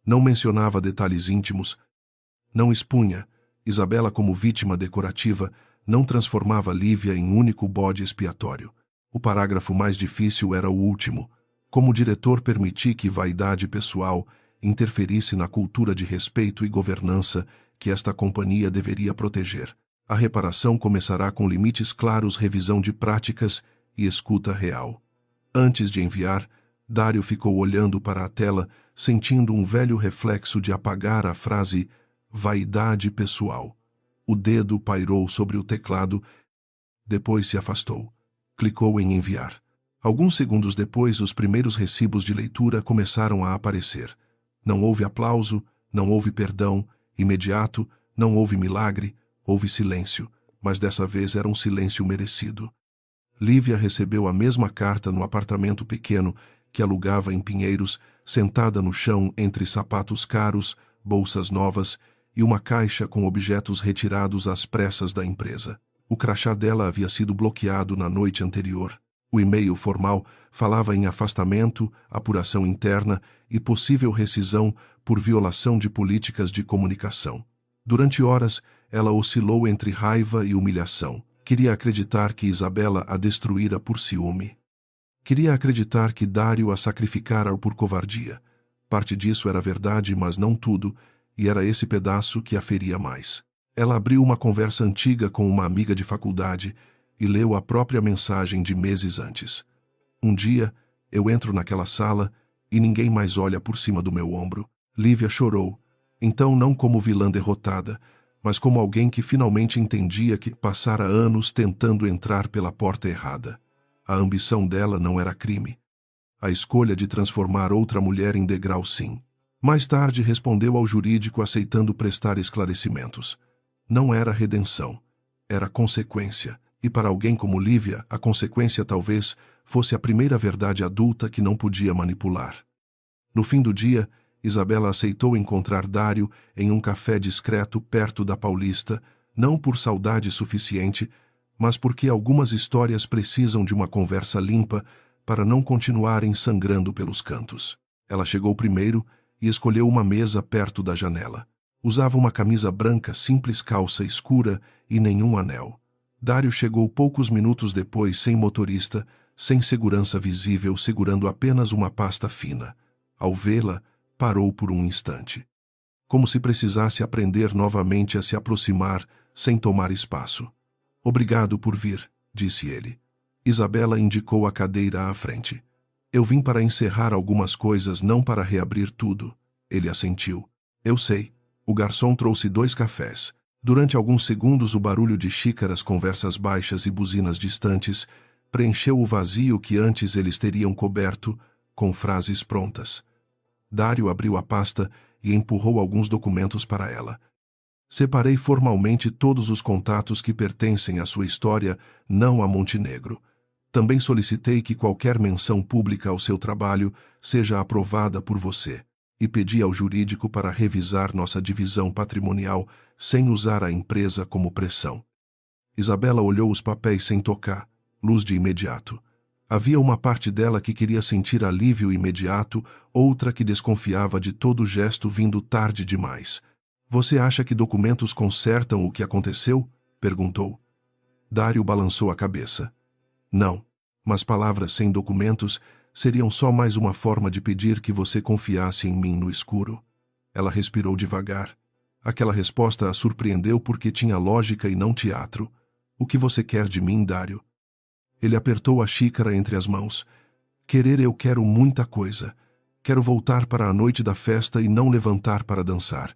Não mencionava detalhes íntimos, não expunha Isabela como vítima decorativa, não transformava Lívia em único bode expiatório. O parágrafo mais difícil era o último. Como diretor, permiti que vaidade pessoal interferisse na cultura de respeito e governança que esta companhia deveria proteger. A reparação começará com limites claros, revisão de práticas e escuta real. Antes de enviar, Dário ficou olhando para a tela, sentindo um velho reflexo de apagar a frase vaidade pessoal. O dedo pairou sobre o teclado, depois se afastou. Clicou em enviar. Alguns segundos depois, os primeiros recibos de leitura começaram a aparecer. Não houve aplauso, não houve perdão imediato, não houve milagre, houve silêncio, mas dessa vez era um silêncio merecido. Lívia recebeu a mesma carta no apartamento pequeno que alugava em Pinheiros, sentada no chão entre sapatos caros, bolsas novas e uma caixa com objetos retirados às pressas da empresa. O crachá dela havia sido bloqueado na noite anterior. O e-mail formal falava em afastamento, apuração interna e possível rescisão por violação de políticas de comunicação. Durante horas, ela oscilou entre raiva e humilhação. Queria acreditar que Isabela a destruíra por ciúme. Queria acreditar que Dário a sacrificara por covardia. Parte disso era verdade, mas não tudo, e era esse pedaço que a feria mais. Ela abriu uma conversa antiga com uma amiga de faculdade e leu a própria mensagem de meses antes. Um dia, eu entro naquela sala e ninguém mais olha por cima do meu ombro. Lívia chorou, então não como vilã derrotada, mas como alguém que finalmente entendia que passara anos tentando entrar pela porta errada. A ambição dela não era crime. A escolha de transformar outra mulher em degrau, sim. Mais tarde respondeu ao jurídico aceitando prestar esclarecimentos. Não era redenção, era consequência, e para alguém como Lívia, a consequência talvez fosse a primeira verdade adulta que não podia manipular. No fim do dia, Isabela aceitou encontrar Dário em um café discreto perto da Paulista, não por saudade suficiente, mas porque algumas histórias precisam de uma conversa limpa para não continuarem sangrando pelos cantos. Ela chegou primeiro e escolheu uma mesa perto da janela. Usava uma camisa branca, simples calça escura e nenhum anel. Dário chegou poucos minutos depois sem motorista, sem segurança visível, segurando apenas uma pasta fina. Ao vê-la, parou por um instante. Como se precisasse aprender novamente a se aproximar, sem tomar espaço. Obrigado por vir, disse ele. Isabela indicou a cadeira à frente. Eu vim para encerrar algumas coisas, não para reabrir tudo. Ele assentiu. Eu sei. O garçom trouxe 2 cafés. Durante alguns segundos o barulho de xícaras, conversas baixas e buzinas distantes preencheu o vazio que antes eles teriam coberto, com frases prontas. Dário abriu a pasta e empurrou alguns documentos para ela. Separei formalmente todos os contatos que pertencem à sua história, não a Montenegro. Também solicitei que qualquer menção pública ao seu trabalho seja aprovada por você, e pedi ao jurídico para revisar nossa divisão patrimonial sem usar a empresa como pressão. Isabela olhou os papéis sem tocar, luz de imediato. Havia uma parte dela que queria sentir alívio imediato, outra que desconfiava de todo gesto vindo tarde demais. Você acha que documentos consertam o que aconteceu? Perguntou. Dário balançou a cabeça. Não, mas palavras sem documentos seriam só mais uma forma de pedir que você confiasse em mim no escuro. Ela respirou devagar. Aquela resposta a surpreendeu porque tinha lógica e não teatro. O que você quer de mim, Dário? Ele apertou a xícara entre as mãos. Querer, eu quero muita coisa. Quero voltar para a noite da festa e não levantar para dançar.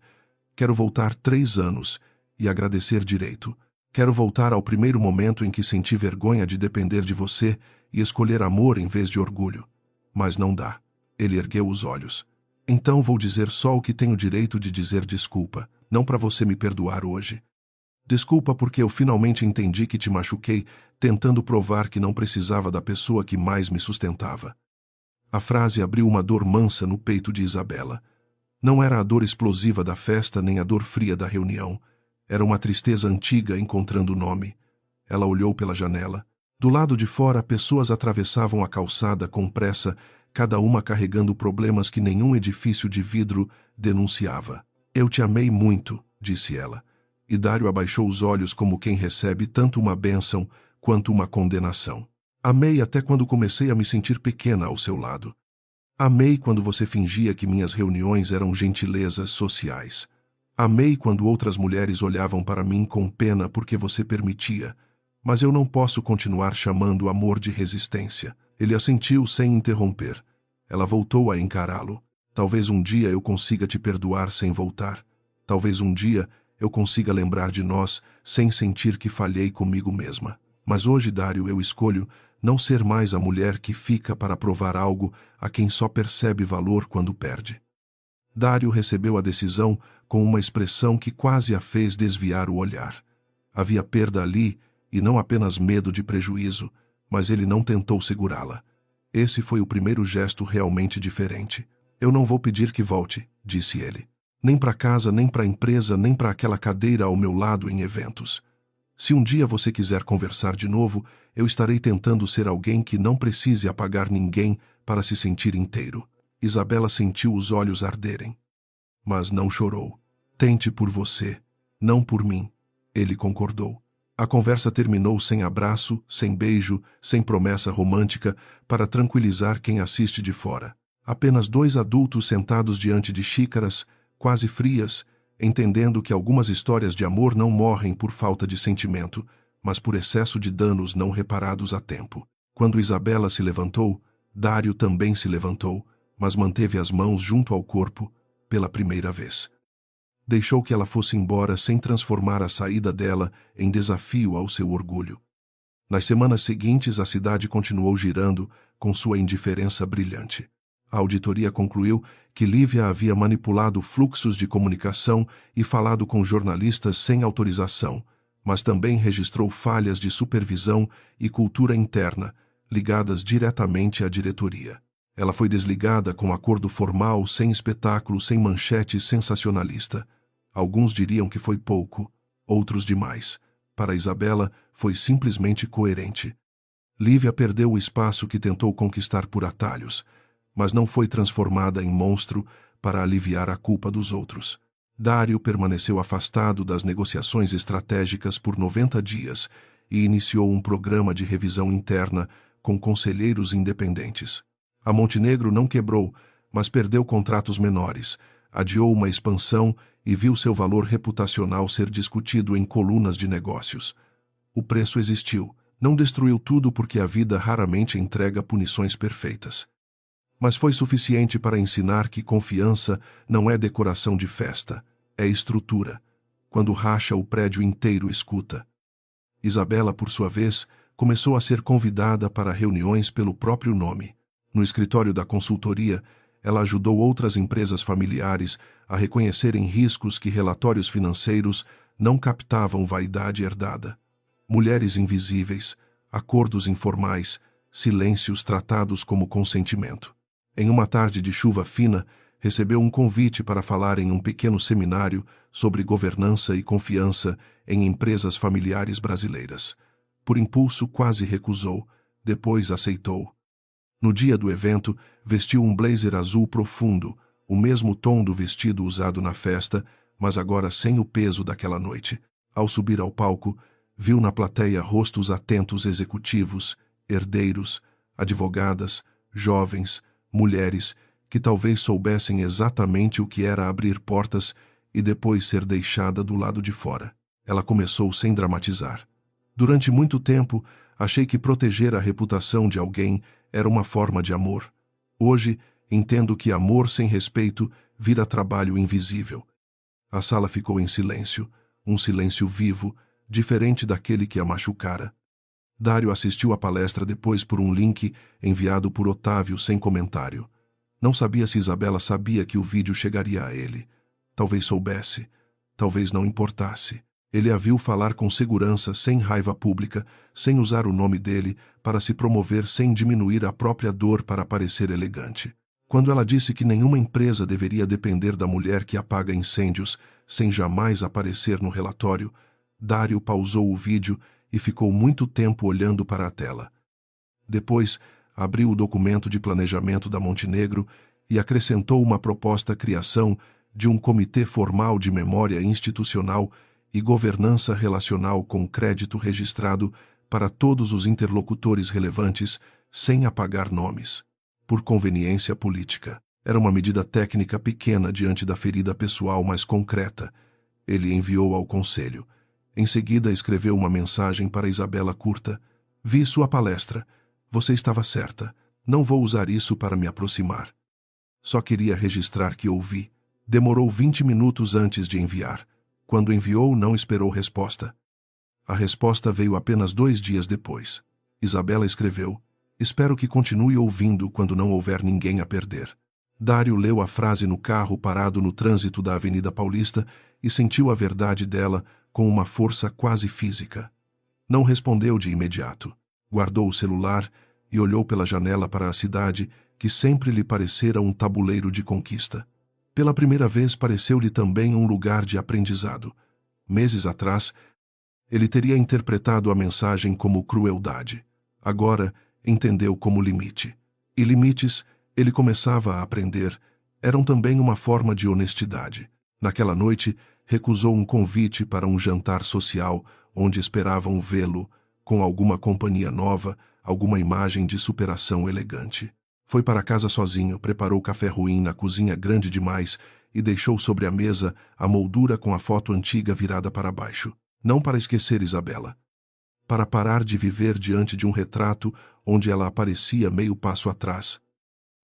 Quero voltar 3 anos e agradecer direito. Quero voltar ao primeiro momento em que senti vergonha de depender de você e escolher amor em vez de orgulho. Mas não dá. Ele ergueu os olhos. Então vou dizer só o que tenho direito de dizer desculpa, não para você me perdoar hoje. Desculpa porque eu finalmente entendi que te machuquei, tentando provar que não precisava da pessoa que mais me sustentava. A frase abriu uma dor mansa no peito de Isabela. Não era a dor explosiva da festa nem a dor fria da reunião. Era uma tristeza antiga encontrando o nome. Ela olhou pela janela. Do lado de fora, pessoas atravessavam a calçada com pressa, cada uma carregando problemas que nenhum edifício de vidro denunciava. Eu te amei muito, disse ela. E Dário abaixou os olhos como quem recebe tanto uma bênção quanto uma condenação. Amei até quando comecei a me sentir pequena ao seu lado. Amei quando você fingia que minhas reuniões eram gentilezas sociais. Amei quando outras mulheres olhavam para mim com pena porque você permitia. Mas eu não posso continuar chamando amor de resistência. Ele assentiu sem interromper. Ela voltou a encará-lo. Talvez um dia eu consiga te perdoar sem voltar. Talvez um dia eu consiga lembrar de nós sem sentir que falhei comigo mesma. Mas hoje, Dário, eu escolho não ser mais a mulher que fica para provar algo a quem só percebe valor quando perde. Dário recebeu a decisão com uma expressão que quase a fez desviar o olhar. Havia perda ali, e não apenas medo de prejuízo, mas ele não tentou segurá-la. Esse foi o primeiro gesto realmente diferente. Eu não vou pedir que volte, disse ele. Nem para casa, nem para a empresa, nem para aquela cadeira ao meu lado em eventos. Se um dia você quiser conversar de novo, eu estarei tentando ser alguém que não precise apagar ninguém para se sentir inteiro. Isabela sentiu os olhos arderem. Mas não chorou. Tente por você, não por mim. Ele concordou. A conversa terminou sem abraço, sem beijo, sem promessa romântica, para tranquilizar quem assiste de fora. Apenas dois adultos sentados diante de xícaras, quase frias, entendendo que algumas histórias de amor não morrem por falta de sentimento, mas por excesso de danos não reparados a tempo. Quando Isabela se levantou, Dário também se levantou, mas manteve as mãos junto ao corpo pela primeira vez. Deixou que ela fosse embora sem transformar a saída dela em desafio ao seu orgulho. Nas semanas seguintes, a cidade continuou girando com sua indiferença brilhante. A auditoria concluiu que Lívia havia manipulado fluxos de comunicação e falado com jornalistas sem autorização, mas também registrou falhas de supervisão e cultura interna, ligadas diretamente à diretoria. Ela foi desligada com acordo formal, sem espetáculo, sem manchete sensacionalista. Alguns diriam que foi pouco, outros demais. Para Isabela, foi simplesmente coerente. Lívia perdeu o espaço que tentou conquistar por atalhos, mas não foi transformada em monstro para aliviar a culpa dos outros. Dário permaneceu afastado das negociações estratégicas por 90 dias e iniciou um programa de revisão interna com conselheiros independentes. A Montenegro não quebrou, mas perdeu contratos menores, adiou uma expansão e viu seu valor reputacional ser discutido em colunas de negócios. O preço existiu. Não destruiu tudo porque a vida raramente entrega punições perfeitas. Mas foi suficiente para ensinar que confiança não é decoração de festa, é estrutura. Quando racha, o prédio inteiro escuta. Isabela, por sua vez, começou a ser convidada para reuniões pelo próprio nome. No escritório da consultoria, ela ajudou outras empresas familiares a reconhecerem riscos que relatórios financeiros não captavam vaidade herdada. Mulheres invisíveis, acordos informais, silêncios tratados como consentimento. Em uma tarde de chuva fina, recebeu um convite para falar em um pequeno seminário sobre governança e confiança em empresas familiares brasileiras. Por impulso, quase recusou, depois aceitou. No dia do evento, vestiu um blazer azul profundo, o mesmo tom do vestido usado na festa, mas agora sem o peso daquela noite. Ao subir ao palco, viu na plateia rostos atentos executivos, herdeiros, advogadas, jovens, mulheres, que talvez soubessem exatamente o que era abrir portas e depois ser deixada do lado de fora. Ela começou sem dramatizar. Durante muito tempo, achei que proteger a reputação de alguém era uma forma de amor. Hoje, entendo que amor sem respeito vira trabalho invisível. A sala ficou em silêncio, um silêncio vivo, diferente daquele que a machucara. Dário assistiu à palestra depois por um link enviado por Otávio sem comentário. Não sabia se Isabela sabia que o vídeo chegaria a ele. Talvez soubesse, talvez não importasse. Ele a viu falar com segurança, sem raiva pública, sem usar o nome dele, para se promover sem diminuir a própria dor para parecer elegante. Quando ela disse que nenhuma empresa deveria depender da mulher que apaga incêndios sem jamais aparecer no relatório, Dário pausou o vídeo e ficou muito tempo olhando para a tela. Depois, abriu o documento de planejamento da Montenegro e acrescentou uma proposta criação de um comitê formal de memória institucional e governança relacional com crédito registrado para todos os interlocutores relevantes, sem apagar nomes. Por conveniência política. Era uma medida técnica pequena diante da ferida pessoal mais concreta. Ele enviou ao conselho. Em seguida, escreveu uma mensagem para Isabela curta. Vi sua palestra. Você estava certa. Não vou usar isso para me aproximar. Só queria registrar que ouvi. Demorou 20 minutos antes de enviar. Quando enviou, não esperou resposta. A resposta veio apenas 2 dias depois. Isabela escreveu: espero que continue ouvindo quando não houver ninguém a perder. Dário leu a frase no carro parado no trânsito da Avenida Paulista e sentiu a verdade dela com uma força quase física. Não respondeu de imediato. Guardou o celular e olhou pela janela para a cidade, que sempre lhe parecera um tabuleiro de conquista. Pela primeira vez pareceu-lhe também um lugar de aprendizado. Meses atrás, ele teria interpretado a mensagem como crueldade. Agora, entendeu como limite. E limites, ele começava a aprender, eram também uma forma de honestidade. Naquela noite, recusou um convite para um jantar social onde esperavam vê-lo, com alguma companhia nova, alguma imagem de superação elegante. Foi para casa sozinho, preparou café ruim na cozinha grande demais e deixou sobre a mesa a moldura com a foto antiga virada para baixo. Não para esquecer Isabela. Para parar de viver diante de um retrato onde ela aparecia meio passo atrás.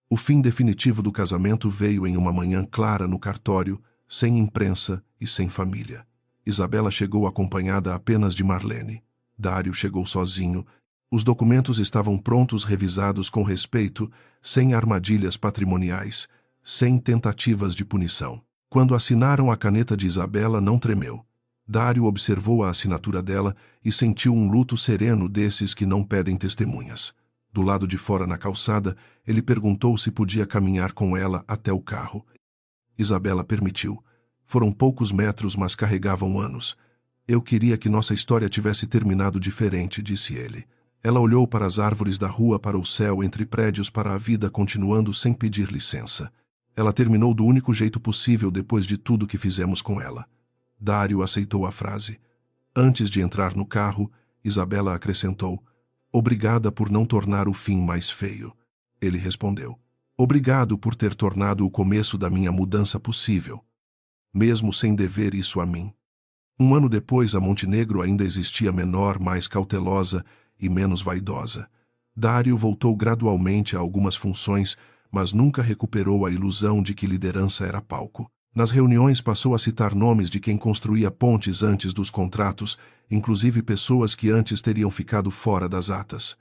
O fim definitivo do casamento veio em uma manhã clara no cartório, sem imprensa e sem família. Isabela chegou acompanhada apenas de Marlene. Dário chegou sozinho. Os documentos estavam prontos, revisados com respeito, sem armadilhas patrimoniais, sem tentativas de punição. Quando assinaram a caneta de Isabela, não tremeu. Dário observou a assinatura dela e sentiu um luto sereno desses que não pedem testemunhas. Do lado de fora na calçada, ele perguntou se podia caminhar com ela até o carro. Isabela permitiu. Foram poucos metros, mas carregavam anos. Eu queria que nossa história tivesse terminado diferente, disse ele. Ela olhou para as árvores da rua, para o céu, entre prédios, para a vida continuando sem pedir licença. Ela terminou do único jeito possível depois de tudo que fizemos com ela. Dário aceitou a frase. Antes de entrar no carro, Isabela acrescentou: obrigada por não tornar o fim mais feio. Ele respondeu: obrigado por ter tornado o começo da minha mudança possível. Mesmo sem dever isso a mim. 1 ano depois, a Montenegro ainda existia menor, mais cautelosa e menos vaidosa. Dário voltou gradualmente a algumas funções, mas nunca recuperou a ilusão de que liderança era palco. Nas reuniões passou a citar nomes de quem construía pontes antes dos contratos, inclusive pessoas que antes teriam ficado fora das atas.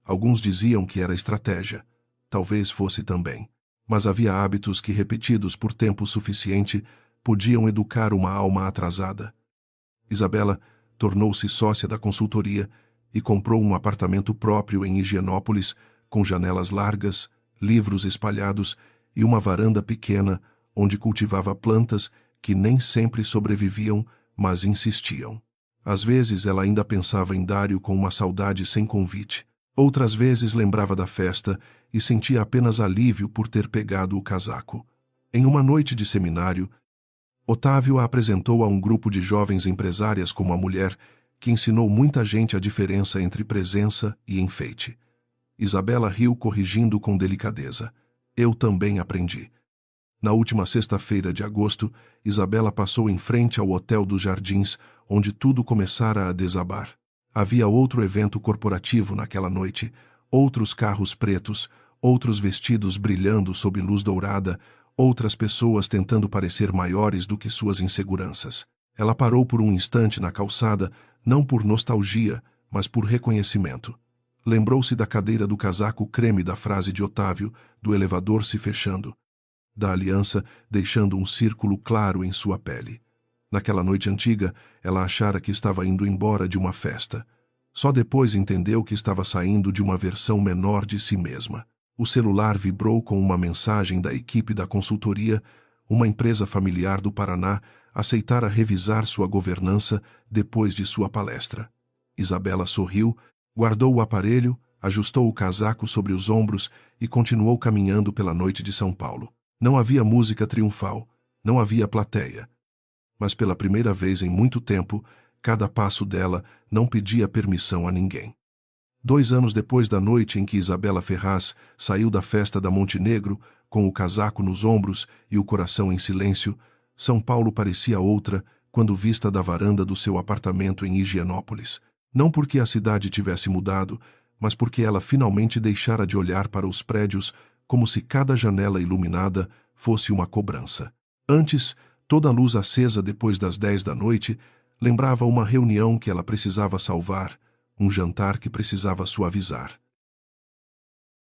Alguns diziam que era estratégia. Talvez fosse também. Mas havia hábitos que, repetidos por tempo suficiente, podiam educar uma alma atrasada. Isabela tornou-se sócia da consultoria e comprou um apartamento próprio em Higienópolis, com janelas largas, livros espalhados e uma varanda pequena, onde cultivava plantas que nem sempre sobreviviam, mas insistiam. Às vezes ela ainda pensava em Dário com uma saudade sem convite. Outras vezes lembrava da festa e sentia apenas alívio por ter pegado o casaco. Em uma noite de seminário, Otávio a apresentou a um grupo de jovens empresárias como a mulher que ensinou muita gente a diferença entre presença e enfeite. Isabela riu, corrigindo com delicadeza. Eu também aprendi. Na última sexta-feira de agosto, Isabela passou em frente ao Hotel dos Jardins, onde tudo começara a desabar. Havia outro evento corporativo naquela noite, outros carros pretos, outros vestidos brilhando sob luz dourada, outras pessoas tentando parecer maiores do que suas inseguranças. Ela parou por um instante na calçada, não por nostalgia, mas por reconhecimento. Lembrou-se da cadeira do casaco creme, da frase de Otávio, do elevador se fechando, da aliança deixando um círculo claro em sua pele. Naquela noite antiga, ela achara que estava indo embora de uma festa. Só depois entendeu que estava saindo de uma versão menor de si mesma. O celular vibrou com uma mensagem da equipe da consultoria. Uma empresa familiar do Paraná aceitara revisar sua governança depois de sua palestra. Isabela sorriu, guardou o aparelho, ajustou o casaco sobre os ombros e continuou caminhando pela noite de São Paulo. Não havia música triunfal, não havia plateia. Mas pela primeira vez em muito tempo, cada passo dela não pedia permissão a ninguém. 2 anos depois da noite em que Isabela Ferraz saiu da festa da Montenegro, com o casaco nos ombros e o coração em silêncio, São Paulo parecia outra quando vista da varanda do seu apartamento em Higienópolis. Não porque a cidade tivesse mudado, mas porque ela finalmente deixara de olhar para os prédios como se cada janela iluminada fosse uma cobrança. Antes, toda a luz acesa depois das 10 da noite lembrava uma reunião que ela precisava salvar, um jantar que precisava suavizar.